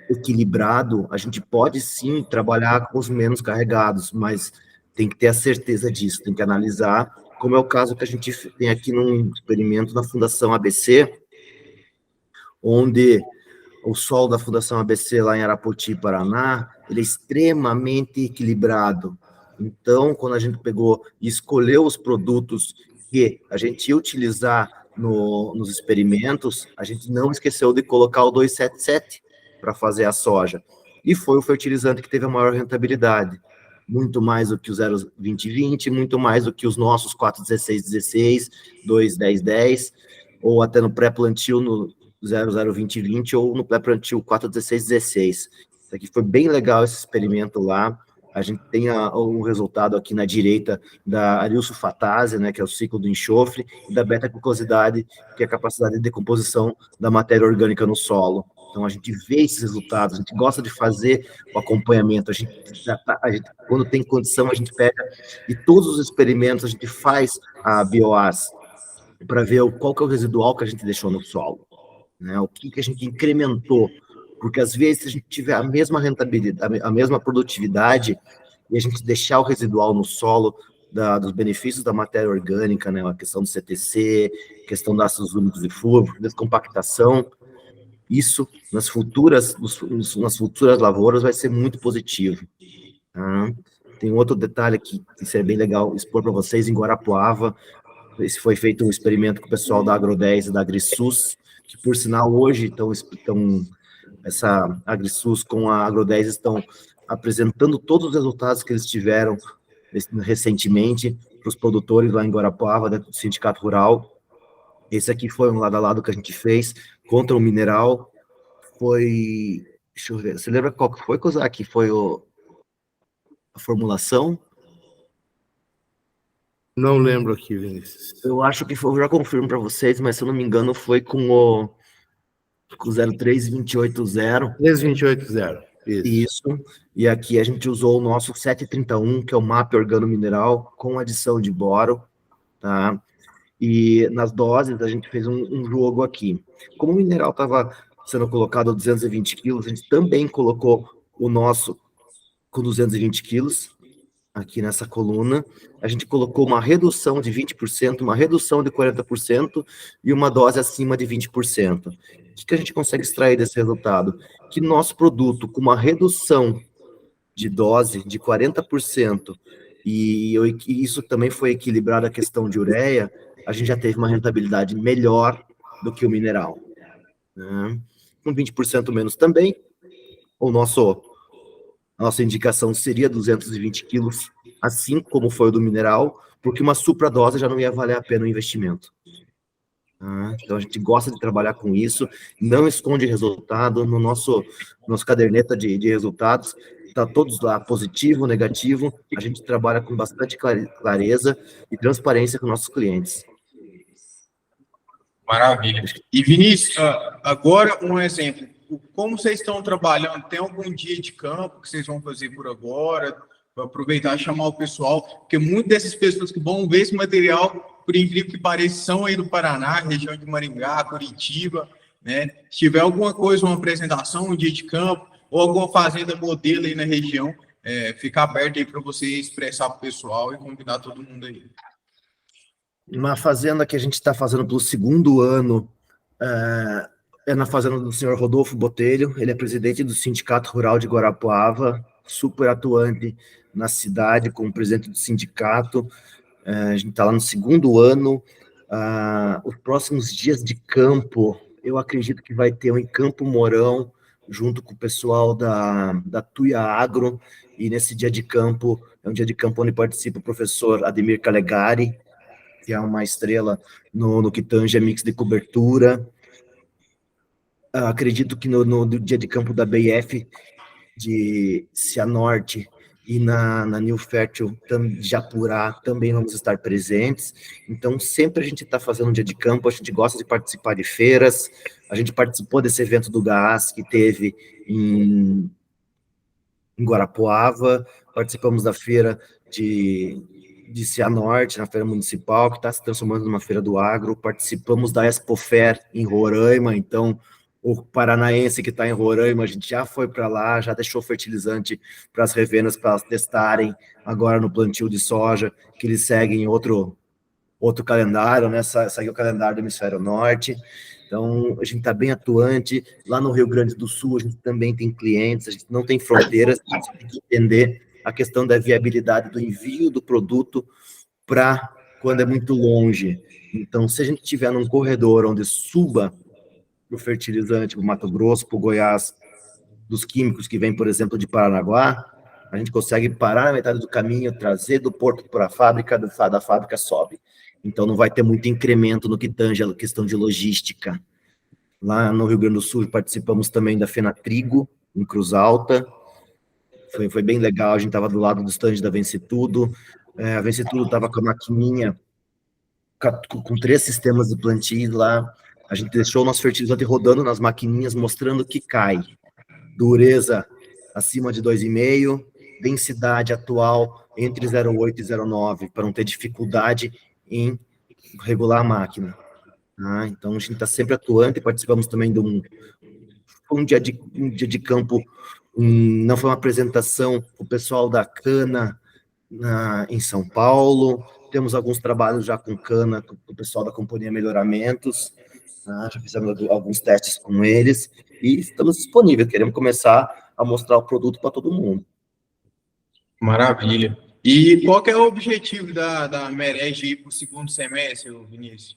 B: equilibrado, a gente pode sim trabalhar com os menos carregados, mas tem que ter a certeza disso, tem que analisar, como é o caso que a gente tem aqui num experimento na Fundação ABC, onde o solo da Fundação ABC lá em Arapoti, Paraná, ele é extremamente equilibrado. Então, quando a gente pegou e escolheu os produtos que a gente ia utilizar nos experimentos, a gente não esqueceu de colocar o 277 para fazer a soja. E foi o fertilizante que teve a maior rentabilidade. Muito mais do que o 0,2020, muito mais do que os nossos 4,16,16, 2,10,10, ou até no pré-plantio no 0,02020 ou no pré-plantio 4,16,16. Isso aqui foi bem legal, esse experimento lá. A gente tem o resultado aqui na direita da arilsulfatase, né, que é o ciclo do enxofre, e da beta-glucosidade, que é a capacidade de decomposição da matéria orgânica no solo. Então, a gente vê esses resultados, a gente gosta de fazer o acompanhamento, a gente, quando tem condição, a gente pega, e todos os experimentos a gente faz a bioas, para ver qual que é o residual que a gente deixou no solo, né, o que a gente incrementou, porque às vezes se a gente tiver a mesma rentabilidade, a mesma produtividade, e a gente deixar o residual no solo dos benefícios da matéria orgânica, né, a questão do CTC, questão de ácidos úmicos e flúor, descompactação, isso nas futuras lavouras vai ser muito positivo. Tá? Tem outro detalhe que seria bem legal expor para vocês, em Guarapuava, esse foi feito um experimento com o pessoal da Agro10 e da AgriSUS, que por sinal hoje essa AgriSUS com a Agro10 estão apresentando todos os resultados que eles tiveram recentemente para os produtores lá em Guarapuava, dentro do Sindicato Rural. Esse aqui foi um lado a lado que a gente fez contra o mineral. Foi... Deixa eu ver. Você lembra qual que foi, Kozak? Foi a formulação?
C: Não lembro aqui, Vinícius.
B: Eu acho que foi, eu já confirmo para vocês, mas se eu não me engano foi com o 03280.
C: 3280.
B: Isso. E aqui a gente usou o nosso 731, que é o MAP organomineral, com adição de boro, tá? E nas doses a gente fez um jogo aqui. Como o mineral estava sendo colocado a 220 quilos, a gente também colocou o nosso com 220 quilos, aqui nessa coluna, a gente colocou uma redução de 20%, uma redução de 40% e uma dose acima de 20%. O que a gente consegue extrair desse resultado? Que nosso produto, com uma redução de dose de 40%, e isso também foi equilibrado a questão de ureia, a gente já teve uma rentabilidade melhor do que o mineral. Né? Com 20% menos também, a nossa indicação seria 220 quilos, assim como foi o do mineral, porque uma supradose já não ia valer a pena o investimento. Então a gente gosta de trabalhar com isso, não esconde resultado, no nosso caderneta de resultados, está todos lá, positivo, negativo, a gente trabalha com bastante clareza e transparência com nossos clientes.
A: Maravilha. E Vinícius, agora um exemplo. Como vocês estão trabalhando? Tem algum dia de campo que vocês vão fazer por agora? Vou aproveitar e chamar o pessoal, porque muitas dessas pessoas que vão ver esse material, por incrível que pareça, são aí do Paraná, região de Maringá, Curitiba, né? Se tiver alguma coisa, uma apresentação, um dia de campo, ou alguma fazenda modelo aí na região, fica aberto aí para você expressar para o pessoal e convidar todo mundo aí.
B: Uma fazenda que a gente está fazendo pelo segundo ano é na fazenda do senhor Rodolfo Botelho. Ele é presidente do Sindicato Rural de Guarapuava, super atuante na cidade como presidente do sindicato. A gente está lá no segundo ano. Os próximos dias de campo, eu acredito que vai ter um em Campo Mourão, junto com o pessoal da Tuia Agro, e nesse dia de campo, é um dia de campo onde participa o professor Ademir Calegari, que é uma estrela no que tange a mix de cobertura. Acredito que no dia de campo da BIF de Cianorte e na New Fértil Japurá também vamos estar presentes. Então, sempre a gente está fazendo um dia de campo, a gente gosta de participar de feiras, a gente participou desse evento do gás que teve em Guarapuava, participamos da feira de Cianorte, na feira municipal, que está se transformando numa feira do agro, participamos da Expofer em Roraima, então o paranaense que está em Roraima, a gente já foi para lá, já deixou fertilizante para as revendas, para elas testarem agora no plantio de soja, que eles seguem outro calendário, né? Segue o calendário do Hemisfério Norte. Então, a gente está bem atuante. Lá no Rio Grande do Sul, a gente também tem clientes, a gente não tem fronteiras, a gente tem que entender a questão da viabilidade do envio do produto para quando é muito longe. Então, se a gente tiver num corredor onde suba o fertilizante para o Mato Grosso, para o Goiás, dos químicos que vêm, por exemplo, de Paranaguá, a gente consegue parar na metade do caminho, trazer do porto para a fábrica, da fábrica sobe. Então, não vai ter muito incremento no que tange a questão de logística. Lá no Rio Grande do Sul, participamos também da Fenatrigo, em Cruz Alta. Foi bem legal, a gente estava do lado do stand da Vence Tudo. A Vence Tudo estava com a maquininha, com 3 sistemas de plantio lá. A gente deixou o nosso fertilizante rodando nas maquininhas, mostrando que cai. Dureza acima de 2,5, densidade atual entre 0,8 e 0,9, para não ter dificuldade em regular a máquina. Então, a gente está sempre atuante, participamos também de um dia de campo, não foi uma apresentação, o pessoal da cana em São Paulo, temos alguns trabalhos já com cana, com o pessoal da Companhia Melhoramentos, já fizemos alguns testes com eles, e estamos disponíveis, queremos começar a mostrar o produto para todo mundo.
A: Maravilha. E qual que é o objetivo da Merege para o segundo semestre, Vinícius?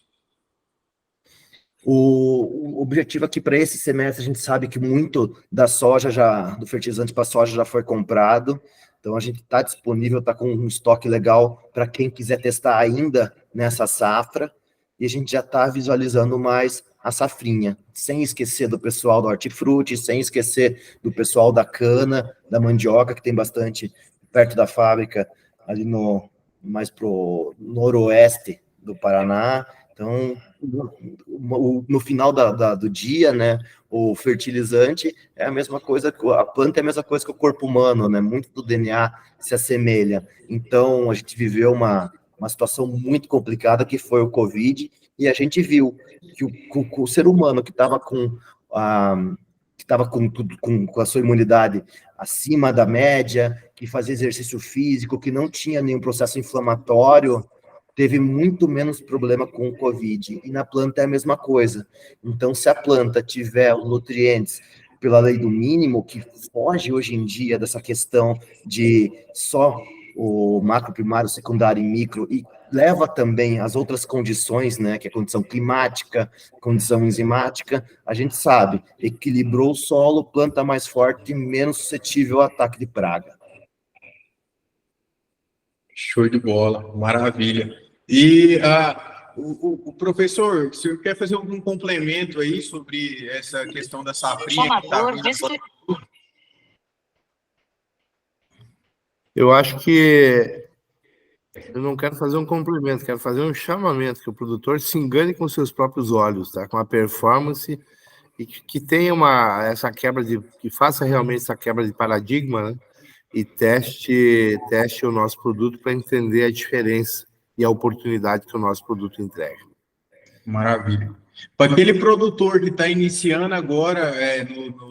B: O objetivo aqui para esse semestre, a gente sabe que muito da soja, do fertilizante para soja já foi comprado, então a gente está disponível, está com um estoque legal para quem quiser testar ainda nessa safra, e a gente já está visualizando mais a safrinha, sem esquecer do pessoal do hortifruti, sem esquecer do pessoal da cana, da mandioca, que tem bastante perto da fábrica, ali mais para o noroeste do Paraná. Então, no final do dia, né, o fertilizante é a mesma coisa, a planta é a mesma coisa que o corpo humano, né, muito do DNA se assemelha. Então, a gente viveu uma situação muito complicada, que foi o Covid, e a gente viu que o ser humano que estava estava com a sua imunidade acima da média, que fazia exercício físico, que não tinha nenhum processo inflamatório, teve muito menos problema com o Covid. E na planta é a mesma coisa. Então, se a planta tiver os nutrientes pela lei do mínimo, que foge hoje em dia dessa questão de só o macro, primário, secundário e micro, e leva também as outras condições, né, que é a condição climática, condição enzimática, a gente sabe, equilibrou o solo, planta mais forte e menos suscetível ao ataque de praga.
A: Show de bola, maravilha. E o professor, o senhor quer fazer algum complemento aí sobre essa questão da safrinha que tá vindo?
C: Eu acho que eu não quero fazer um complemento, quero fazer um chamamento, que o produtor se engane com seus próprios olhos, tá? Com a performance, e que tenha essa quebra que faça realmente essa quebra de paradigma, né? E teste o nosso produto para entender a diferença e a oportunidade que o nosso produto entrega.
A: Maravilha. Para aquele produtor que está iniciando agora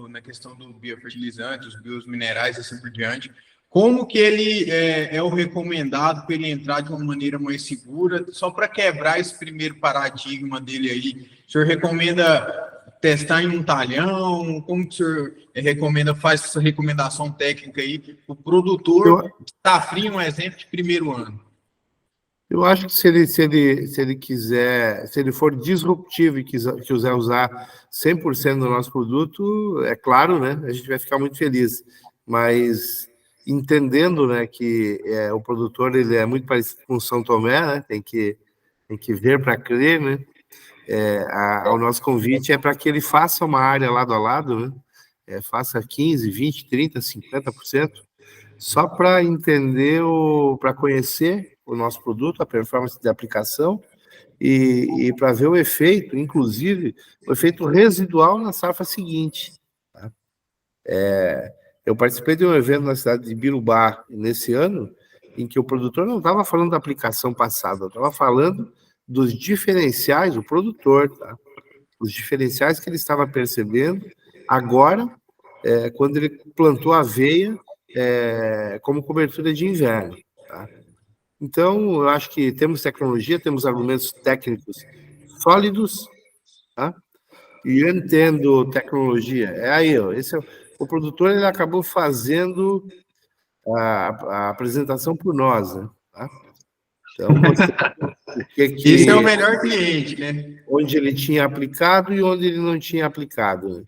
A: na questão do biofertilizante, os biominerais e assim por diante, como que ele é o recomendado para ele entrar de uma maneira mais segura, só para quebrar esse primeiro paradigma dele aí? O senhor recomenda testar em um talhão? Como que o senhor recomenda, faz essa recomendação técnica aí? O produtor safrinha, um exemplo de primeiro ano.
C: Eu acho que se ele quiser, se ele for disruptivo e quiser usar 100% do nosso produto, é claro, né? A gente vai ficar muito feliz. Mas entendendo, né, que o produtor ele é muito parecido com o São Tomé, né? Tem que ver para crer, né? O nosso convite é para que ele faça uma área lado a lado, né? Faça 15, 20, 30, 50%, só para entender, para conhecer o nosso produto, a performance de aplicação e para ver o efeito, inclusive, o efeito residual na safra seguinte. Tá? Eu participei de um evento na cidade de Birubá nesse ano, em que o produtor não estava falando da aplicação passada, estava falando dos diferenciais, o produtor, tá? Os diferenciais que ele estava percebendo agora, quando ele plantou aveia como cobertura de inverno. Tá? Então, eu acho que temos tecnologia, temos argumentos técnicos sólidos, tá? E eu entendo tecnologia. O produtor ele acabou fazendo a apresentação por nós, né? Tá? Então,
A: Esse é o melhor cliente, né?
C: Onde ele tinha aplicado e onde ele não tinha aplicado. Né?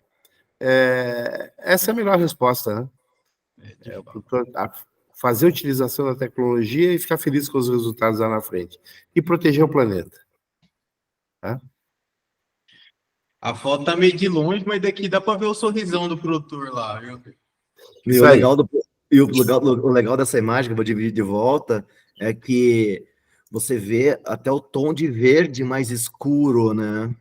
C: Essa é a melhor resposta, né? O produtor fazer a utilização da tecnologia e ficar feliz com os resultados lá na frente. E proteger o planeta. Tá?
A: A foto tá meio de longe, mas daqui dá para ver o sorrisão do produtor lá, viu?
B: E o legal dessa imagem, que eu vou dividir de volta, é que você vê até o tom de verde mais escuro, né?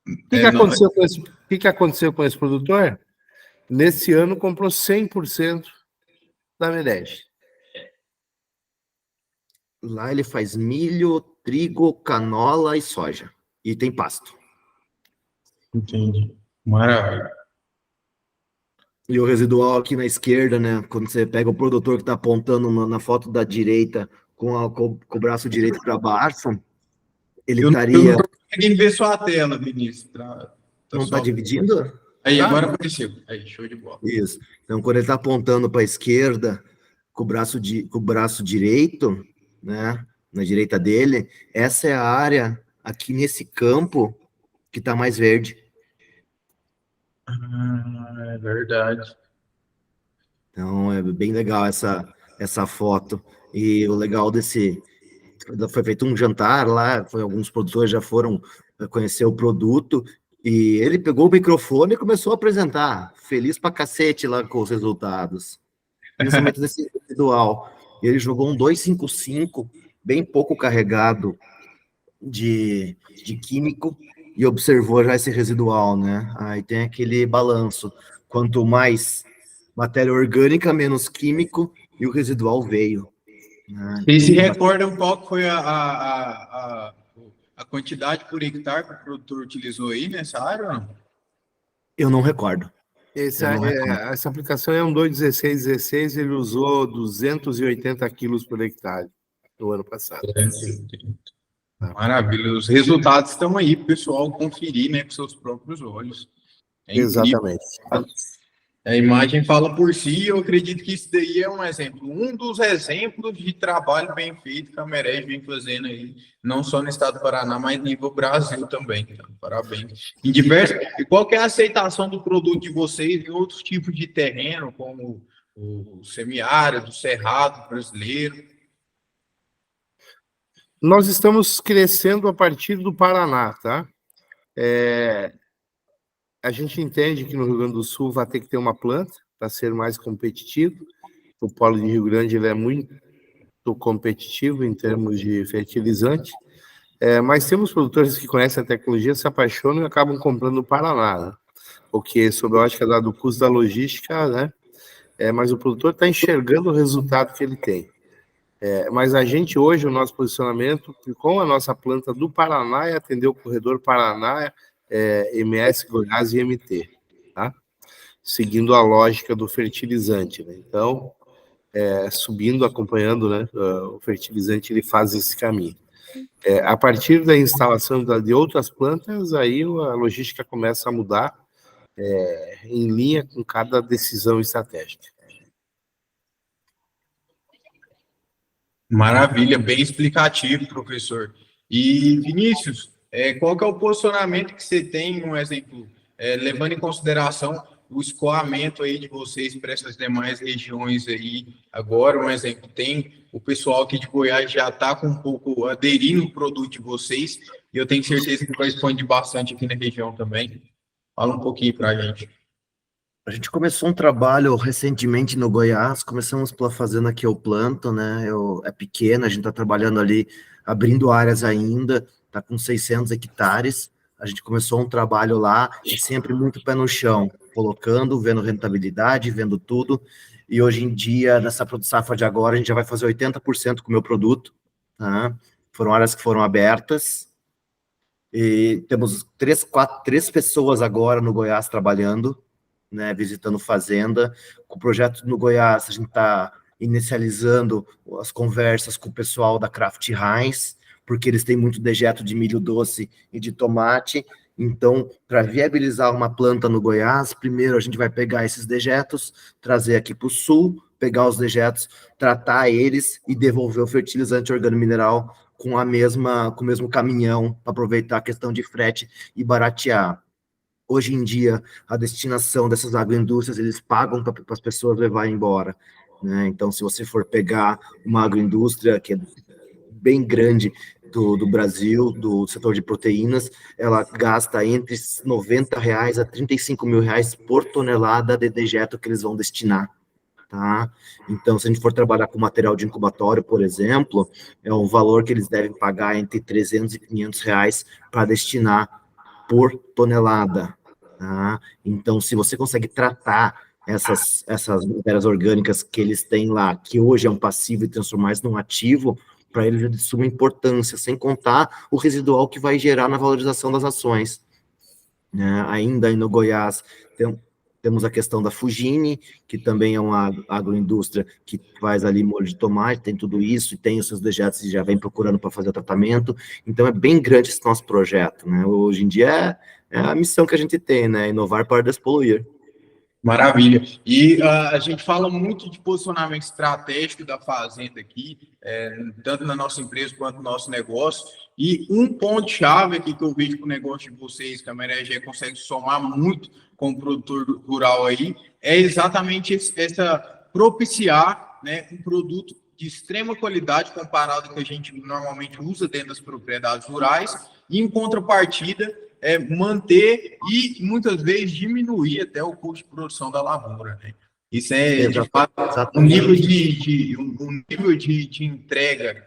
C: O que aconteceu com esse produtor? Nesse ano comprou 100% da Merege.
B: Lá ele faz milho, trigo, canola e soja. E tem pasto.
A: Entendi. Maravilha.
B: E o residual aqui na esquerda, né? Quando você pega o produtor que está apontando na foto da direita com o braço direito para baixo, ele estaria.
A: Eu não estou conseguindo ver sua tela, Vinícius.
B: Não está dividindo?
A: Aí, agora apareceu. Aí, show de bola.
B: Isso. Então, quando ele está apontando para a esquerda com o braço direito, né? Na direita dele, essa é a área aqui nesse campo que está mais verde.
A: É verdade.
B: Então, é bem legal essa foto. E o legal foi feito um jantar lá, alguns produtores já foram conhecer o produto, e ele pegou o microfone e começou a apresentar, feliz pra cacete lá com os resultados, principalmente desse residual. E ele jogou um 255, bem pouco carregado de químico, e observou já esse residual, né? Aí tem aquele balanço, quanto mais matéria orgânica, menos químico, e o residual veio.
A: E se recordam qual foi a quantidade por hectare que o produtor utilizou aí nessa área? Ou não?
B: Eu não recordo.
C: Essa aplicação é um 2,16,16, ele usou 280 quilos por hectare no ano passado.
A: Maravilha. Os resultados estão aí, para o pessoal conferir, né, com seus próprios olhos. É incrível.
C: Exatamente.
A: A imagem fala por si, eu acredito que isso daí é um exemplo, um dos exemplos de trabalho bem feito que a Merege vem fazendo aí, não só no estado do Paraná, mas nível Brasil também. Então, parabéns. E qual que é a aceitação do produto de vocês em outros tipos de terreno, como o semiárido, o cerrado brasileiro?
C: Nós estamos crescendo a partir do Paraná, tá? A gente entende que no Rio Grande do Sul vai ter que ter uma planta para ser mais competitivo. O polo de Rio Grande ele é muito competitivo em termos de fertilizante, mas temos produtores que conhecem a tecnologia, se apaixonam e acabam comprando no Paraná, né? Porque, sob a ótica do custo da logística, né? Mas o produtor está enxergando o resultado que ele tem. Mas a gente hoje, o nosso posicionamento com a nossa planta do Paraná é atender o corredor Paraná, MS, Goiás e MT, tá? Seguindo a lógica do fertilizante, né? Então, subindo, acompanhando, né? O fertilizante ele faz esse caminho. A partir da instalação de outras plantas, aí a logística começa a mudar em linha com cada decisão estratégica.
A: Maravilha, bem explicativo, professor. E, Vinícius, qual que é o posicionamento que você tem, um exemplo, levando em consideração o escoamento aí de vocês para essas demais regiões aí, agora, um exemplo, tem o pessoal aqui de Goiás já está com um pouco aderindo ao produto de vocês, e eu tenho certeza que vai expandir bastante aqui na região também. Fala um pouquinho para a gente.
B: A gente começou um trabalho recentemente no Goiás, começamos fazendo aqui o planto, né? É pequeno, a gente está trabalhando ali, abrindo áreas ainda, está com 600 hectares. A gente começou um trabalho lá e sempre muito pé no chão, colocando, vendo rentabilidade, vendo tudo. E hoje em dia, nessa safra de agora, a gente já vai fazer 80% com o meu produto. Tá? Foram áreas que foram abertas. E temos três pessoas agora no Goiás trabalhando, né, visitando fazenda. Com o projeto no Goiás, a gente está inicializando as conversas com o pessoal da Kraft Heinz, porque eles têm muito dejeto de milho doce e de tomate. Então, para viabilizar uma planta no Goiás, primeiro a gente vai pegar esses dejetos, trazer aqui para o sul, pegar os dejetos, tratar eles e devolver o fertilizante organomineral com o mesmo caminhão, para aproveitar a questão de frete e baratear. Hoje em dia, a destinação dessas agroindústrias, eles pagam para as pessoas levarem embora, né? Então, se você for pegar uma agroindústria que é bem grande do Brasil, do setor de proteínas, ela gasta entre R$90 a R$35.000 por tonelada de dejeto que eles vão destinar, tá? Então, se a gente for trabalhar com material de incubatório, por exemplo, é um valor que eles devem pagar entre R$300 e R$500 para destinar por tonelada, tá? Então, se você consegue tratar essas matérias orgânicas que eles têm lá, que hoje é um passivo, e transformar isso num ativo, para eles é de suma importância, sem contar o residual que vai gerar na valorização das ações. Ainda aí no Goiás, temos a questão da Fugini, que também é uma agroindústria que faz ali molho de tomate, tem tudo isso, e tem os seus dejetos e já vem procurando para fazer o tratamento. Então, é bem grande esse nosso projeto, né? Hoje em dia é a missão que a gente tem, né? Inovar para despoluir.
A: Maravilha. E a gente fala muito de posicionamento estratégico da fazenda aqui, tanto na nossa empresa quanto no nosso negócio. E um ponto-chave aqui que eu vejo para o negócio de vocês, que a Merege consegue somar muito com o produtor rural aí, é exatamente essa propiciar, né, um produto de extrema qualidade comparado ao que a gente normalmente usa dentro das propriedades rurais, e em contrapartida, manter e muitas vezes diminuir até o custo de produção da lavoura, né? Isso é de fato um nível de entrega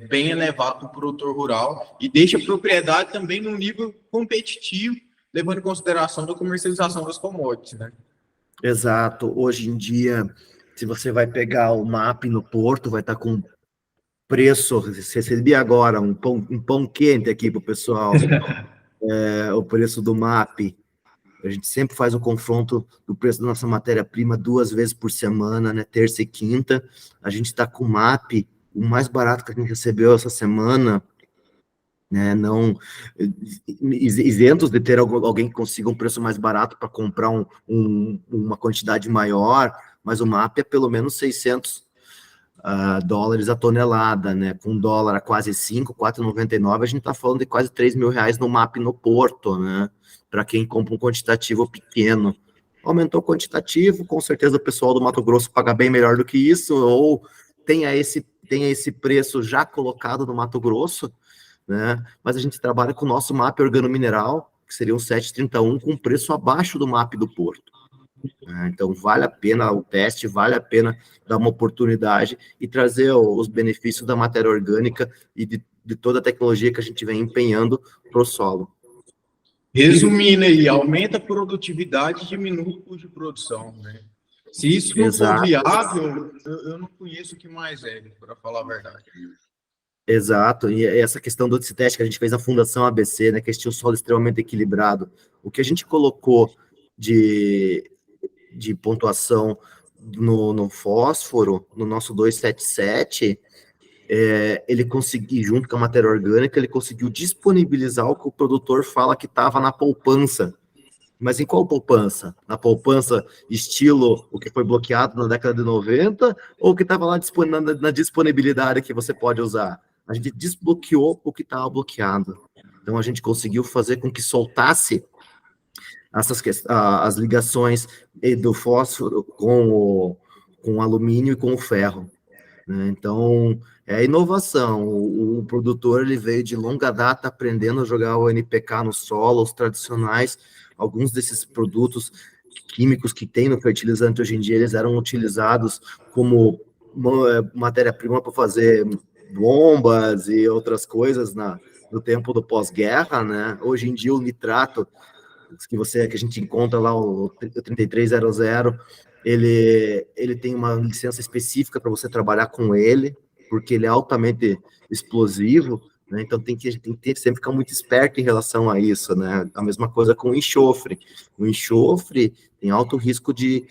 A: bem elevado para o produtor rural e deixa a propriedade também num nível competitivo, levando em consideração a comercialização das commodities, né?
B: Exato. Hoje em dia, se você vai pegar o MAP no Porto, vai estar com preço, recebi agora um pão quente aqui para o pessoal, o preço do MAP A gente sempre faz o confronto do preço da nossa matéria-prima 2 vezes por semana, né? Terça e quinta. A gente está com o MAP, o mais barato que a gente recebeu essa semana, né? Não isentos de ter alguém que consiga um preço mais barato para comprar uma quantidade maior, mas o MAP é pelo menos 600 dólares a tonelada, né? Com dólar a quase 5, 4,99, a gente está falando de quase 3 mil reais no MAP no Porto, né? Para quem compra um quantitativo pequeno. Aumentou o quantitativo, com certeza o pessoal do Mato Grosso paga bem melhor do que isso, ou tenha esse preço já colocado no Mato Grosso, né? Mas a gente trabalha com o nosso MAP organomineral, que seria um 7,31, com preço abaixo do MAP do Porto. Então, vale a pena o teste, vale a pena dar uma oportunidade e trazer os benefícios da matéria orgânica e de toda a tecnologia que a gente vem empenhando para o solo.
A: Resumindo aí, aumenta a produtividade e diminui o custo de produção, né? Se isso não for viável, eu não conheço o que mais é, para falar a verdade.
B: Exato, e essa questão desse teste que a gente fez na Fundação ABC, né, que tinha o solo extremamente equilibrado, o que a gente colocou de pontuação no fósforo, no nosso 277, ele conseguiu, junto com a matéria orgânica, ele conseguiu disponibilizar o que o produtor fala que estava na poupança. Mas em qual poupança? Na poupança estilo o que foi bloqueado na década de 90 ou o que estava lá na disponibilidade que você pode usar? A gente desbloqueou o que estava bloqueado. Então, a gente conseguiu fazer com que soltasse as ligações do fósforo com o alumínio e com o ferro, né? Então, é inovação. O produtor ele veio de longa data aprendendo a jogar o NPK no solo, os tradicionais. Alguns desses produtos químicos que tem no fertilizante hoje em dia, eles eram utilizados como matéria-prima para fazer bombas e outras coisas no tempo do pós-guerra, né? Hoje em dia o nitrato que a gente encontra lá, o 3300, ele tem uma licença específica para você trabalhar com ele, porque ele é altamente explosivo, né? Então tem que sempre ficar muito esperto em relação a isso, né? A mesma coisa com o enxofre. O enxofre tem alto risco de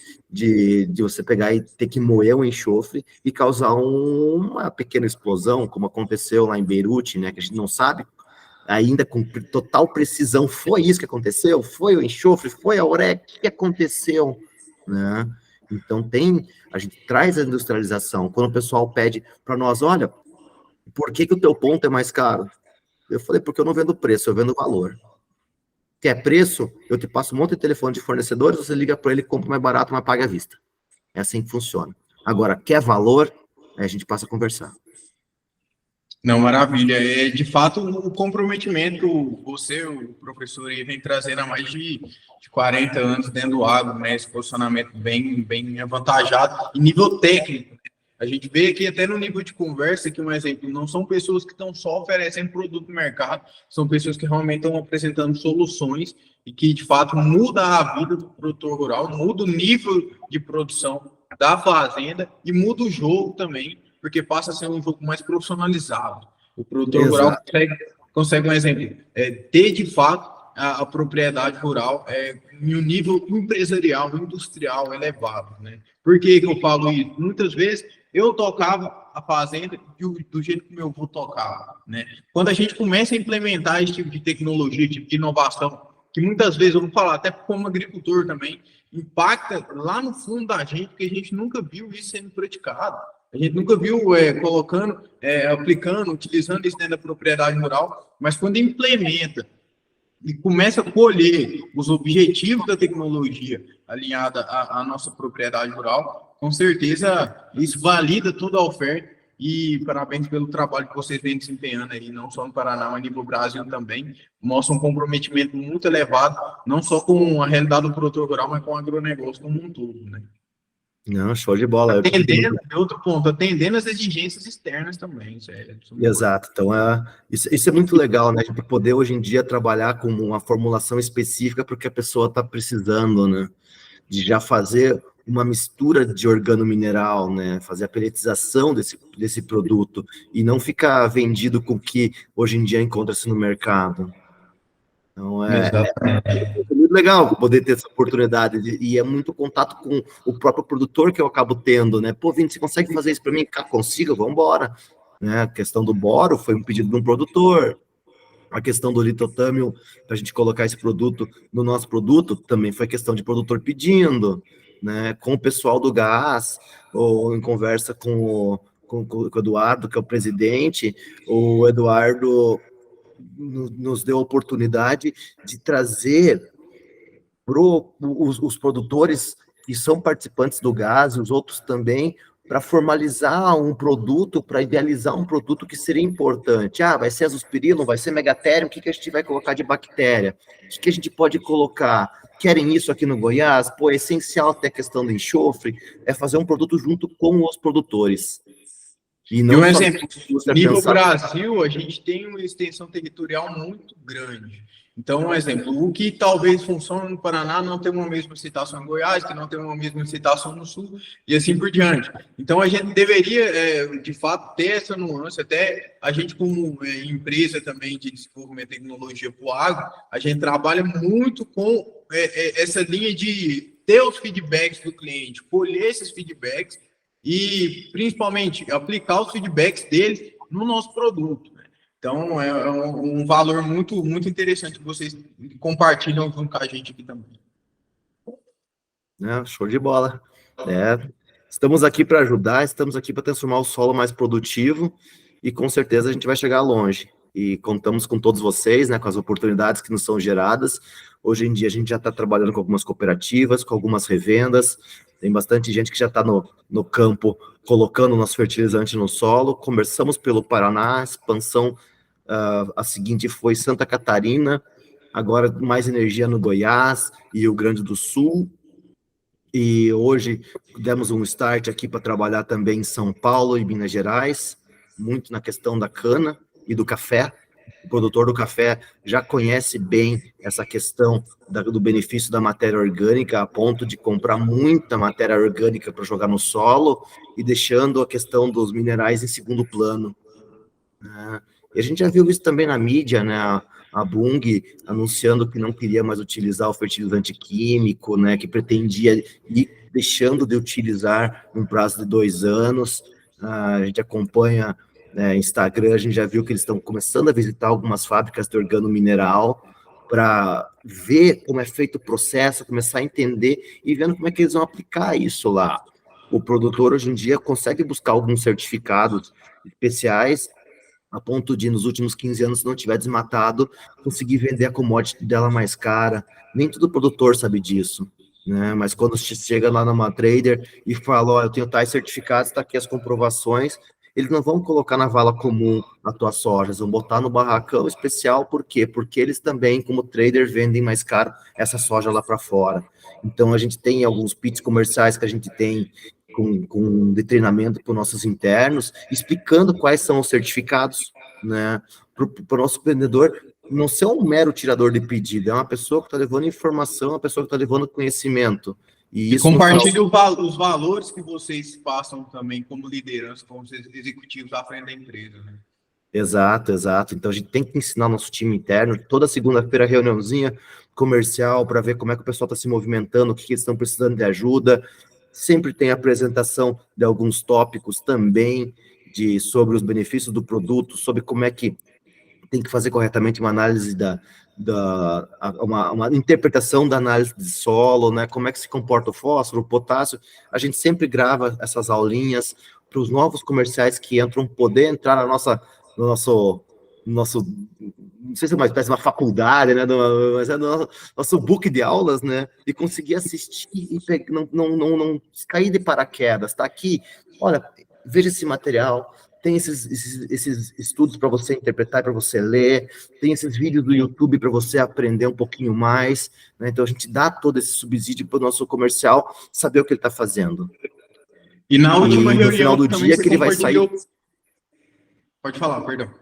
B: você pegar e ter que moer o enxofre e causar uma pequena explosão, como aconteceu lá em Beirute, né? Que a gente não sabe ainda com total precisão, foi isso que aconteceu? Foi o enxofre? Foi a ureia? O que aconteceu? Né? Então, a gente traz a industrialização. Quando o pessoal pede para nós, olha, por que o teu ponto é mais caro? Eu falei, porque eu não vendo preço, eu vendo valor. Quer preço? Eu te passo um monte de telefone de fornecedores, você liga para ele, compra mais barato, mas paga à vista. É assim que funciona. Agora, quer valor? Aí a gente passa a conversar.
A: Não, maravilha. De fato, o comprometimento, você, o professor, vem trazendo há mais de 40 anos dentro do agro, né? Esse posicionamento bem avantajado em nível técnico. A gente vê aqui até no nível de conversa que, um exemplo, não são pessoas que estão só oferecendo produto no mercado, são pessoas que realmente estão apresentando soluções e que, de fato, muda a vida do produtor rural, muda o nível de produção da fazenda e muda o jogo também, porque passa a ser um jogo mais profissionalizado. O produtor rural consegue um exemplo, ter de fato a propriedade rural em um nível empresarial, industrial elevado, né? Por que eu falo isso? Muitas vezes eu tocava a fazenda do jeito que meu avô tocava, né? Quando a gente começa a implementar esse tipo de tecnologia, esse tipo de inovação, que muitas vezes, eu vou falar, até como agricultor também, impacta lá no fundo da gente, porque a gente nunca viu isso sendo praticado. A gente nunca viu colocando, aplicando, utilizando isso dentro da propriedade rural, mas quando implementa e começa a colher os objetivos da tecnologia alinhada à nossa propriedade rural, com certeza isso valida toda a oferta e parabéns pelo trabalho que vocês vêm desempenhando aí, não só no Paraná, mas no Brasil também. Mostra um comprometimento muito elevado, não só com a realidade do produtor rural, mas com o agronegócio como um todo, né?
B: Não, show de bola.
A: Outro ponto, atendendo as exigências externas também.
B: Exato. Então, isso é muito legal, né? De poder, hoje em dia, trabalhar com uma formulação específica porque a pessoa está precisando, né? De já fazer uma mistura de organomineral, né? Fazer a peletização desse produto e não ficar vendido com o que hoje em dia encontra-se no mercado. Então, é muito legal poder ter essa oportunidade, e é muito contato com o próprio produtor que eu acabo tendo, né? Pô, Vini, você consegue fazer isso para mim? Cara, consigo, vamos embora. Né? A questão do boro foi um pedido de um produtor. A questão do litotâmio, para a gente colocar esse produto no nosso produto, também foi questão de produtor pedindo, né? Com o pessoal do gás, ou em conversa com o Eduardo, que é o presidente, o Eduardo nos deu a oportunidade de trazer os produtores que são participantes do gás, e os outros também, para formalizar um produto, para idealizar um produto que seria importante. Ah, vai ser azospirilo, vai ser megatherium, o que a gente vai colocar de bactéria? O que a gente pode colocar? Querem isso aqui no Goiás? Pô, é essencial ter a questão do enxofre, é fazer um produto junto com os produtores.
A: E um exemplo, nível Brasil, a gente tem uma extensão territorial muito grande. Então, um exemplo, o que talvez funcione no Paraná não tem uma mesma citação em Goiás, que não tem uma mesma citação no Sul, e assim por diante. Então, a gente deveria, de fato, ter essa nuance, até a gente como empresa também de desenvolvimento de tecnologia para o agro, a gente trabalha muito com essa linha de ter os feedbacks do cliente, colher esses feedbacks, e principalmente aplicar os feedbacks deles no nosso produto. Então, é um valor muito, muito interessante que vocês compartilham com a gente aqui também.
B: Show de bola. Estamos aqui para ajudar, estamos aqui para transformar o solo mais produtivo, e com certeza a gente vai chegar longe. E contamos com todos vocês, né, com as oportunidades que nos são geradas. Hoje em dia a gente já está trabalhando com algumas cooperativas, com algumas revendas, tem bastante gente que já está no campo colocando o nosso fertilizante no solo. Começamos pelo Paraná, a expansão a seguinte foi Santa Catarina, agora mais energia no Goiás e Rio Grande do Sul. E hoje demos um start aqui para trabalhar também em São Paulo e Minas Gerais, muito na questão da cana e do café. O produtor do café já conhece bem essa questão do benefício da matéria orgânica, a ponto de comprar muita matéria orgânica para jogar no solo e deixando a questão dos minerais em segundo plano. E a gente já viu isso também na mídia, né? A Bunge anunciando que não queria mais utilizar o fertilizante químico, né? Que pretendia ir deixando de utilizar no prazo de 2 anos. A gente acompanha Instagram, a gente já viu que eles estão começando a visitar algumas fábricas de organomineral para ver como é feito o processo, começar a entender e vendo como é que eles vão aplicar isso lá. O produtor, hoje em dia, consegue buscar alguns certificados especiais a ponto de, nos últimos 15 anos, se não tiver desmatado, conseguir vender a commodity dela mais cara. Nem todo produtor sabe disso, né? Mas quando chega lá numa trader e fala, ó, eu tenho tais certificados, está aqui as comprovações, eles não vão colocar na vala comum a tua soja, eles vão botar no barracão especial, por quê? Porque eles também, como trader, vendem mais caro essa soja lá para fora. Então, a gente tem alguns pits comerciais que a gente tem de treinamento para os nossos internos, explicando quais são os certificados, né, para o nosso vendedor não ser um mero tirador de pedido, é uma pessoa que está levando informação, uma pessoa que está levando conhecimento. E isso
A: compartilhe os valores que vocês passam também como liderança, como executivos à frente da empresa, né?
B: Exato. Então a gente tem que ensinar o nosso time interno, toda segunda-feira reuniãozinha comercial para ver como é que o pessoal está se movimentando, o que eles estão precisando de ajuda. Sempre tem apresentação de alguns tópicos também sobre os benefícios do produto, sobre como é que tem que fazer corretamente uma análise uma interpretação da análise de solo, né? Como é que se comporta o fósforo, o potássio. A gente sempre grava essas aulinhas para os novos comerciais que entram poder entrar no nosso, não sei se é uma espécie de uma faculdade, né? Mas é no nosso book de aulas, né? E conseguir assistir e não cair de paraquedas. Tá aqui, olha, veja esse material. Tem esses estudos para você interpretar, para você ler, tem esses vídeos do YouTube para você aprender um pouquinho mais, né? Então a gente dá todo esse subsídio para o nosso comercial saber o que ele está fazendo.
A: E na última reunião,
B: no final do dia que ele vai sair.
A: Pode falar, perdão.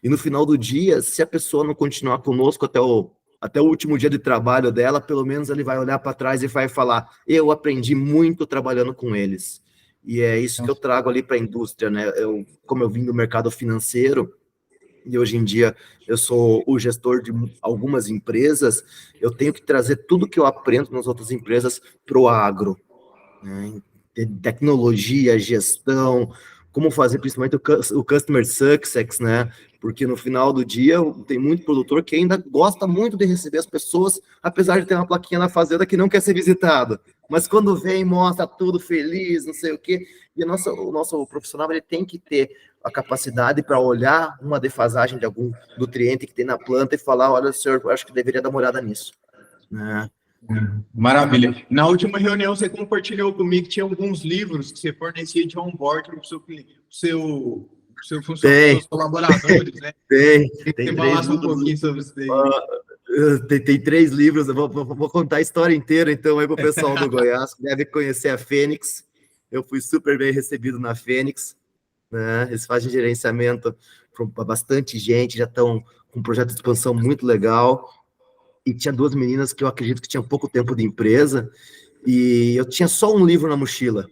B: E no final do dia, se a pessoa não continuar conosco até o último dia de trabalho dela, pelo menos ele vai olhar para trás e vai falar: eu aprendi muito trabalhando com eles. E é isso que eu trago ali para a indústria, né? Como eu vim do mercado financeiro, e hoje em dia eu sou o gestor de algumas empresas, eu tenho que trazer tudo que eu aprendo nas outras empresas para o agro, né? Tecnologia, gestão, como fazer principalmente o customer success, né? Porque no final do dia tem muito produtor que ainda gosta muito de receber as pessoas, apesar de ter uma plaquinha na fazenda que não quer ser visitado. Mas quando vem, mostra tudo feliz, não sei o quê. E o nosso profissional ele tem que ter a capacidade para olhar uma defasagem de algum nutriente que tem na planta e falar, olha, senhor, eu acho que deveria dar uma olhada nisso, né?
A: Maravilha. Na última reunião, você compartilhou comigo que tinha alguns livros que você fornecia de onboard para o seu funcionário, seus colaboradores, né?
B: Tem
A: Queria que você
B: 3
A: falasse um
B: livros.
A: pouquinho sobre isso daí.
B: Tem 3 livros, eu vou contar a história inteira, então, aí para o pessoal do Goiás, que deve conhecer a Fênix. Eu fui super bem recebido na Fênix, né? Eles fazem gerenciamento para bastante gente, já estão com um projeto de expansão muito legal. E tinha 2 meninas que eu acredito que tinham pouco tempo de empresa, e eu tinha só um livro na mochila,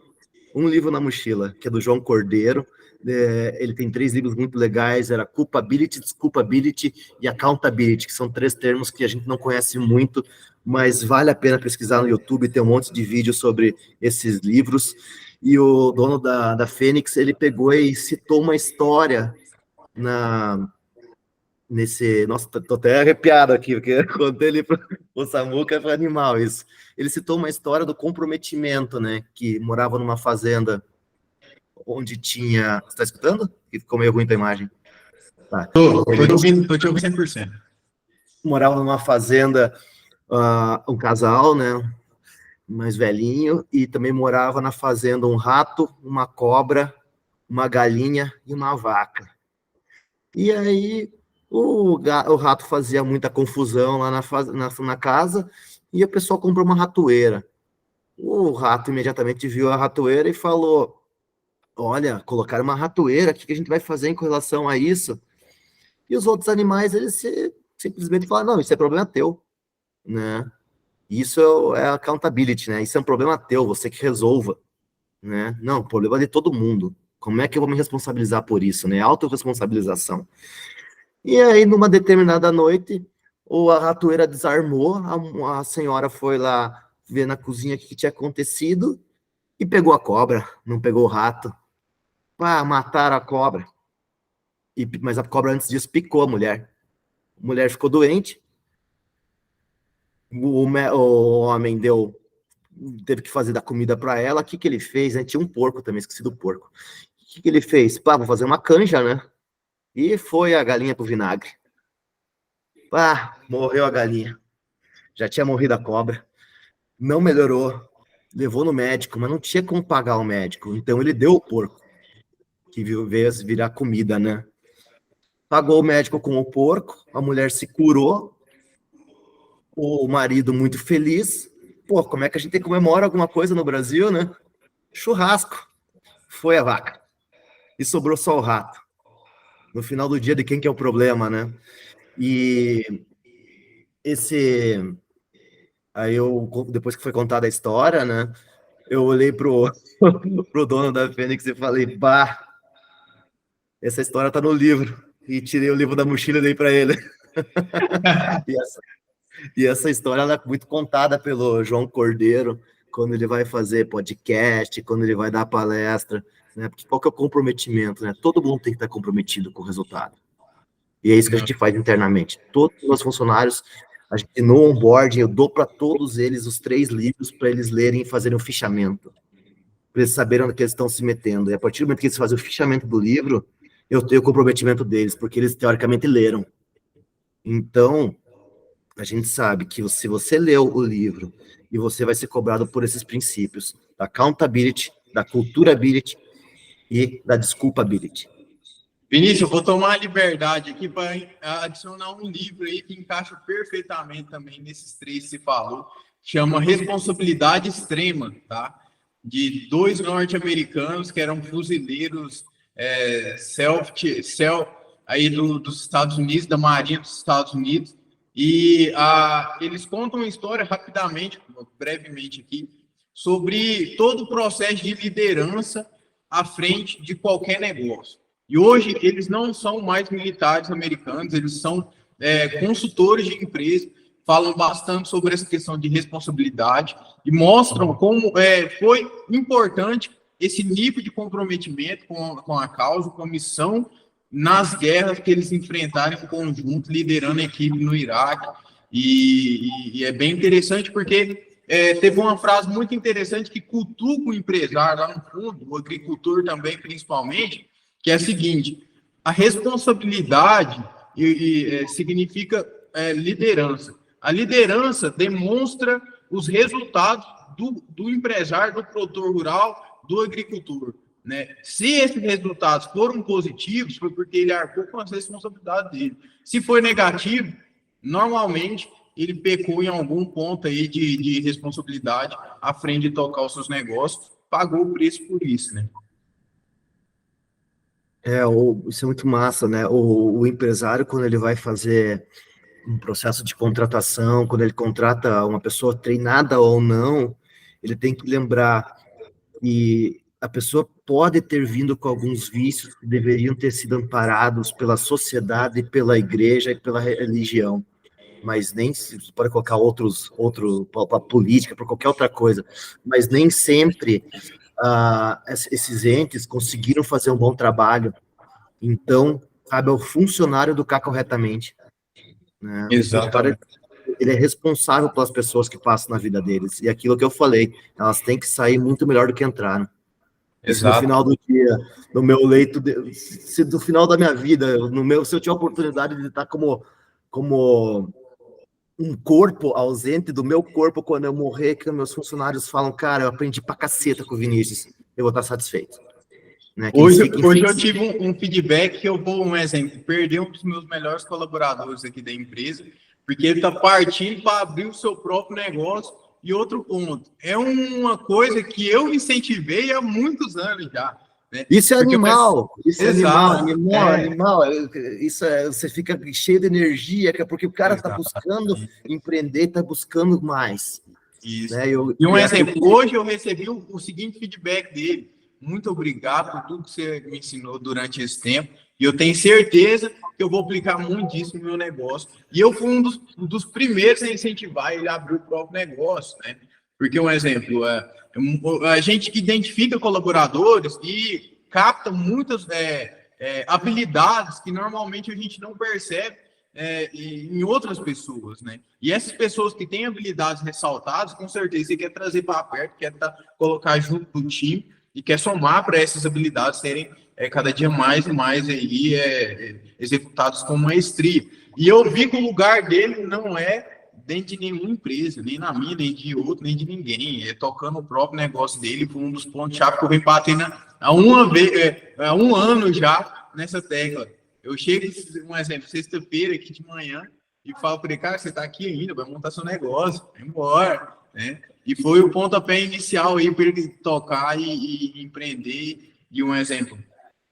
B: que é do João Cordeiro. Ele tem 3 livros muito legais, era Culpability, Desculpability e Accountability, que são 3 termos que a gente não conhece muito, mas vale a pena pesquisar no YouTube, tem um monte de vídeo sobre esses livros. E o dono da Fênix, ele pegou e citou uma história nossa, tô até arrepiado aqui, porque eu contei ele para o Samuca, foi animal isso. Ele citou uma história do comprometimento, né, que morava numa fazenda onde tinha... Você tá escutando? Que ficou meio ruim a imagem. Tá.
A: Tô te ouvindo 100%.
B: Morava numa fazenda, um casal, né, mais velhinho, e também morava na fazenda um rato, uma cobra, uma galinha e uma vaca. E aí o rato fazia muita confusão lá na casa, e a pessoa comprou uma ratoeira. O rato imediatamente viu a ratoeira e falou, olha, colocaram uma ratoeira, o que a gente vai fazer com relação a isso? E os outros animais, eles simplesmente falaram, não, isso é problema teu, né? Isso é accountability, né? Isso é um problema teu, você que resolva, né? Não, problema de todo mundo. Como é que eu vou me responsabilizar por isso, né? Autorresponsabilização. E aí, numa determinada noite, a ratoeira desarmou, a senhora foi lá ver na cozinha o que tinha acontecido e pegou a cobra, não pegou o rato. Mataram a cobra. Mas a cobra, antes disso, picou a mulher. A mulher ficou doente, o homem teve que fazer da comida para ela. O que ele fez? Né? Tinha um porco também, esqueci do porco. O que ele fez? Vou fazer uma canja, né? E foi a galinha pro vinagre. Morreu a galinha. Já tinha morrido a cobra. Não melhorou. Levou no médico, mas não tinha como pagar o médico. Então ele deu o porco, que veio virar comida, né? Pagou o médico com o porco, a mulher se curou, o marido muito feliz. Como é que a gente comemora alguma coisa no Brasil, né? Churrasco. Foi a vaca. E sobrou só o rato. No final do dia, de quem que é o problema, né? E aí depois que foi contada a história, né? Eu olhei pro dono da Fênix e falei, essa história tá no livro. E tirei o livro da mochila e dei para ele. E essa história ela é muito contada pelo João Cordeiro, quando ele vai fazer podcast, quando ele vai dar palestra, né? Porque qual que é o comprometimento, né? Todo mundo tem que estar comprometido com o resultado. E é isso que a gente faz internamente. Todos os meus funcionários, a gente no onboarding, eu dou para todos eles os 3 livros para eles lerem e fazerem o fichamento. Para eles saberem onde que eles estão se metendo. E a partir do momento que eles fazem o fichamento do livro, eu tenho o comprometimento deles, porque eles teoricamente leram. Então, a gente sabe que se você leu o livro e você vai ser cobrado por esses princípios, da accountability, da culturability e da desculpability.
A: Vinícius, eu vou tomar a liberdade aqui para adicionar um livro aí que encaixa perfeitamente também nesses 3 que você falou. Chama Responsabilidade Extrema, tá? De 2 norte-americanos que eram fuzileiros aí dos Estados Unidos, da Marinha dos Estados Unidos. E eles contam uma história rapidamente, brevemente aqui, sobre todo o processo de liderança à frente de qualquer negócio. E hoje eles não são mais militares americanos, eles são consultores de empresa, falam bastante sobre essa questão de responsabilidade e mostram como foi importante esse nível de comprometimento com a causa, com a missão nas guerras que eles enfrentaram em conjunto, liderando a equipe no Iraque. E é bem interessante porque teve uma frase muito interessante que cutuca o empresário lá no fundo, o agricultor também, principalmente, que é a seguinte: a responsabilidade significa liderança. A liderança demonstra os resultados do empresário, do produtor rural, do agricultor, né? Se esses resultados foram positivos, foi porque ele arcou com as responsabilidades dele. Se foi negativo, normalmente ele pecou em algum ponto aí de responsabilidade à frente de tocar os seus negócios, pagou o preço por isso, né?
B: Isso é muito massa, né? O empresário, quando ele vai fazer um processo de contratação, quando ele contrata uma pessoa treinada ou não, ele tem que lembrar que a pessoa pode ter vindo com alguns vícios que deveriam ter sido amparados pela sociedade, pela igreja e pela religião, mas nem se pode colocar para política, para qualquer outra coisa, mas nem sempre esses entes conseguiram fazer um bom trabalho. Então, cabe ao funcionário educar corretamente, né?
A: Exatamente.
B: Ele é responsável pelas pessoas que passam na vida deles. E aquilo que eu falei, elas têm que sair muito melhor do que entraram. Se no final do dia, no meu leito, se no final da minha vida, se eu tiver a oportunidade de estar como um corpo ausente do meu corpo quando eu morrer, que meus funcionários falam, cara, eu aprendi pra caceta com o Vinícius, eu vou estar satisfeito. Né?
A: Hoje eu tive um feedback que eu vou, um exemplo, perder um dos meus melhores colaboradores aqui da empresa, porque ele está partindo para abrir o seu próprio negócio. E outro ponto, é uma coisa que eu incentivei há muitos anos já. Né?
B: Isso é animal, animal. Você fica cheio de energia, porque o cara está buscando empreender, está buscando mais.
A: Isso.
B: Né?
A: E um exemplo, hoje eu recebi o seguinte feedback dele: muito obrigado por tudo que você me ensinou durante esse tempo, e eu tenho certeza que eu vou aplicar muito disso no meu negócio. E eu fui um dos primeiros a incentivar ele a abrir o próprio negócio, né? Porque, um exemplo, a gente identifica colaboradores e capta muitas habilidades que normalmente a gente não percebe em outras pessoas, né? E essas pessoas que têm habilidades ressaltadas, com certeza você quer trazer para perto, quer colocar junto do time e quer somar para essas habilidades serem cada dia mais e mais aí, executados com maestria. E eu vi que o lugar dele não é dentro de nenhuma empresa, nem na minha, nem de outro, nem de ninguém. É tocando o próprio negócio dele, foi um dos pontos-chave que eu venho batendo há um ano já nessa tecla. Eu chego, um exemplo, sexta-feira aqui de manhã e falo para ele, cara, você está aqui ainda, vai montar seu negócio, vai embora, né? E foi o pontapé inicial aí para ele tocar e empreender. E um exemplo,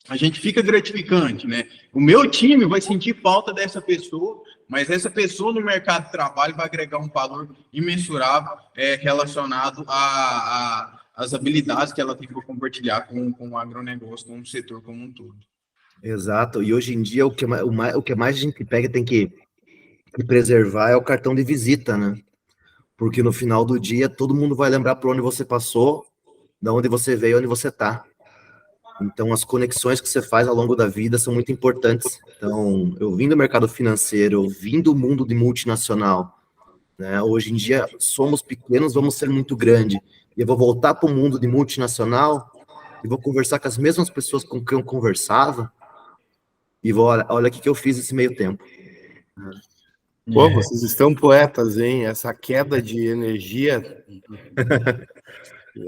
A: a gente fica gratificante, né? O meu time vai sentir falta dessa pessoa, mas essa pessoa no mercado de trabalho vai agregar um valor imensurável relacionado às habilidades que ela tem para compartilhar com o agronegócio, com o setor como um todo.
B: Exato, e hoje em dia o que mais a gente pega tem que preservar é o cartão de visita, né? Porque no final do dia todo mundo vai lembrar por onde você passou, de onde você veio, onde você está. Então as conexões que você faz ao longo da vida são muito importantes. Então eu vim do mercado financeiro, eu vim do mundo de multinacional, né? Hoje em dia somos pequenos, vamos ser muito grande. E eu vou voltar para o mundo de multinacional e vou conversar com as mesmas pessoas com quem eu conversava e vou, olha o que eu fiz nesse meio tempo.
C: Pô, vocês estão poetas, hein? Essa queda de energia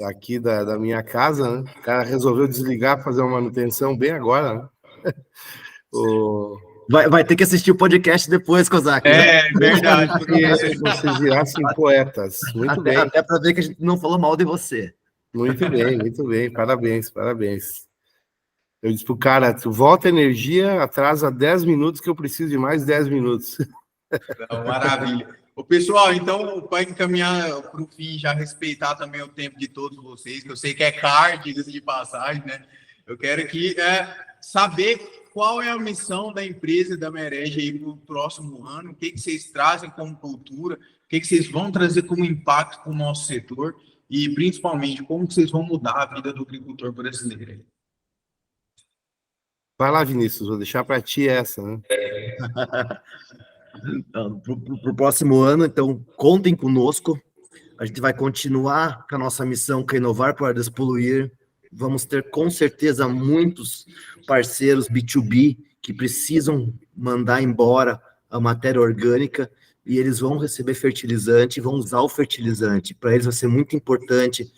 C: aqui da minha casa, né? O cara resolveu desligar, fazer uma manutenção bem agora, né?
B: Vai ter que assistir o podcast depois, Kozak.
A: É verdade.
C: Porque vocês virassem poetas. Muito bem.
B: Até para ver que a gente não falou mal de você.
C: Muito bem. Parabéns. Eu disse pro cara, tu volta a energia, atrasa 10 minutos que eu preciso de mais 10 minutos.
A: Não, maravilha. O pessoal, então, para encaminhar para o fim, já respeitar também o tempo de todos vocês, que eu sei que é caro, diga-se de passagem, né? Eu quero que saber qual é a missão da empresa da Merege aí para o próximo ano, o que vocês trazem como cultura, o que vocês vão trazer como impacto para o nosso setor e, principalmente, como vocês vão mudar a vida do agricultor brasileiro.
C: Vai lá, Vinícius, vou deixar para ti essa, né?
B: Para o próximo ano, então, contem conosco. A gente vai continuar com a nossa missão, que é inovar para despoluir. Vamos ter, com certeza, muitos parceiros B2B que precisam mandar embora a matéria orgânica e eles vão receber fertilizante, vão usar o fertilizante. Para eles vai ser muito importante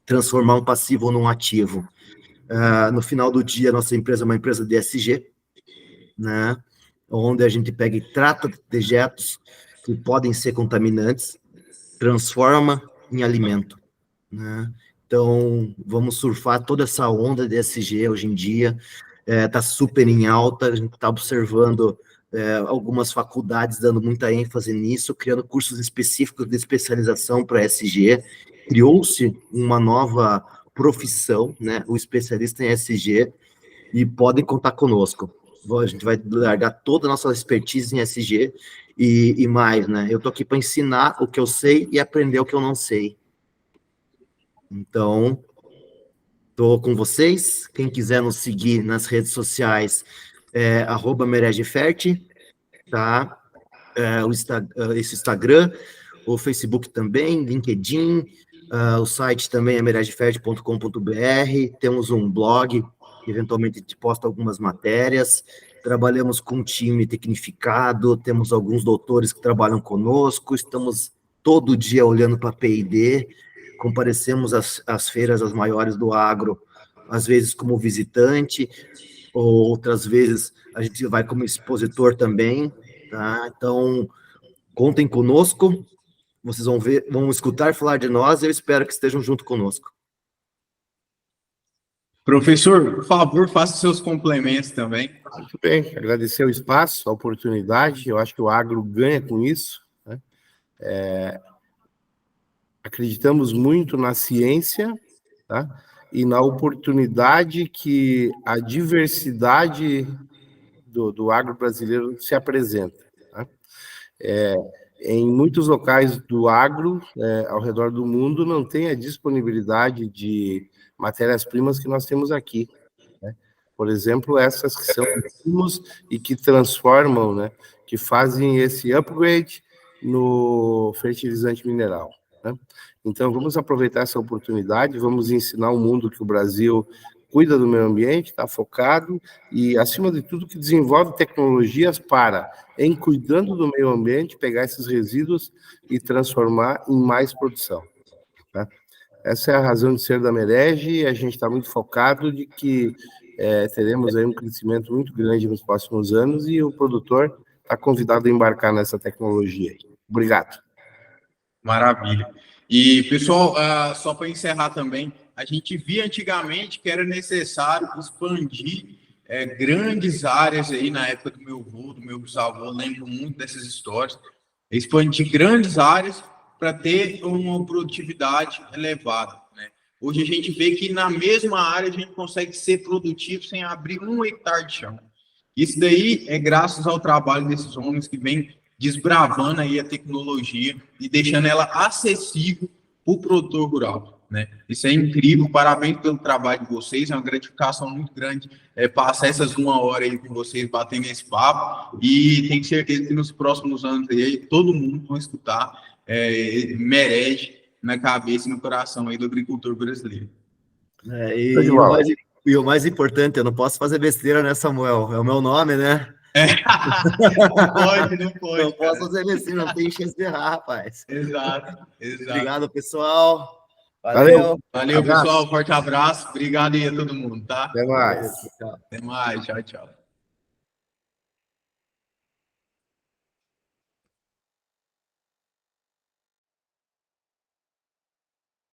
B: transformar um passivo num ativo. No final do dia, nossa empresa é uma empresa de ESG, né? Onde a gente pega e trata dejetos que podem ser contaminantes, transforma em alimento, né? Então, vamos surfar toda essa onda de ESG hoje em dia, está super em alta, a gente está observando algumas faculdades dando muita ênfase nisso, criando cursos específicos de especialização para ESG, criou-se uma nova profissão, né, o especialista em ESG, e podem contar conosco. A gente vai largar toda a nossa expertise em ESG e mais, né? Eu tô aqui para ensinar o que eu sei e aprender o que eu não sei. Então, tô com vocês. Quem quiser nos seguir nas redes sociais, @merejefert, tá? Esse Instagram, o Facebook também, LinkedIn, o site também é merejefert.com.br, temos um blog, eventualmente a gente posta algumas matérias, trabalhamos com um time tecnificado, temos alguns doutores que trabalham conosco, estamos todo dia olhando para a P&D, comparecemos às feiras as maiores do agro, às vezes como visitante, ou outras vezes a gente vai como expositor também, tá? Então, contem conosco, vocês vão escutar falar de nós, e eu espero que estejam junto conosco.
A: Professor, por favor, faça seus complementos também.
C: Muito bem, agradecer o espaço, a oportunidade, eu acho que o agro ganha com isso, né? Acreditamos muito na ciência, tá? E na oportunidade que a diversidade do agro brasileiro se apresenta, tá? Em muitos locais do agro, ao redor do mundo, não tem a disponibilidade de matérias-primas que nós temos aqui, né? Por exemplo, essas que são insumos e que transformam, né, que fazem esse upgrade no fertilizante mineral, né? Então, vamos aproveitar essa oportunidade, vamos ensinar ao mundo que o Brasil cuida do meio ambiente, está focado e, acima de tudo, que desenvolve tecnologias para, em cuidando do meio ambiente, pegar esses resíduos e transformar em mais produção, tá? Essa é a razão de ser da Merege, e a gente está muito focado de que teremos aí um crescimento muito grande nos próximos anos e o produtor está convidado a embarcar nessa tecnologia aí. Obrigado.
A: Maravilha. E, pessoal, só para encerrar também, a gente via antigamente que era necessário expandir grandes áreas aí, na época do meu avô, do meu bisavô, lembro muito dessas histórias, expandir grandes áreas para ter uma produtividade elevada, né? Hoje a gente vê que na mesma área a gente consegue ser produtivo sem abrir 1 hectare de chão. Isso daí é graças ao trabalho desses homens que vêm desbravando aí a tecnologia e deixando ela acessível para o produtor rural, né? Isso é incrível, parabéns pelo trabalho de vocês, é uma gratificação muito grande passar essas 1 hora aí com vocês batendo esse papo, e tenho certeza que nos próximos anos aí todo mundo vai escutar Merege na cabeça e no coração aí do agricultor brasileiro.
B: E o mais importante, eu não posso fazer besteira, né, Samuel? É o meu nome, né?
A: Não pode.
B: Não posso fazer besteira, não tem chance de errar, rapaz.
A: Exato.
B: Obrigado, pessoal. Valeu,
A: pessoal. Forte abraço. Obrigado aí a todo mundo, tá?
C: Até mais.
A: Até mais. Tchau, tchau.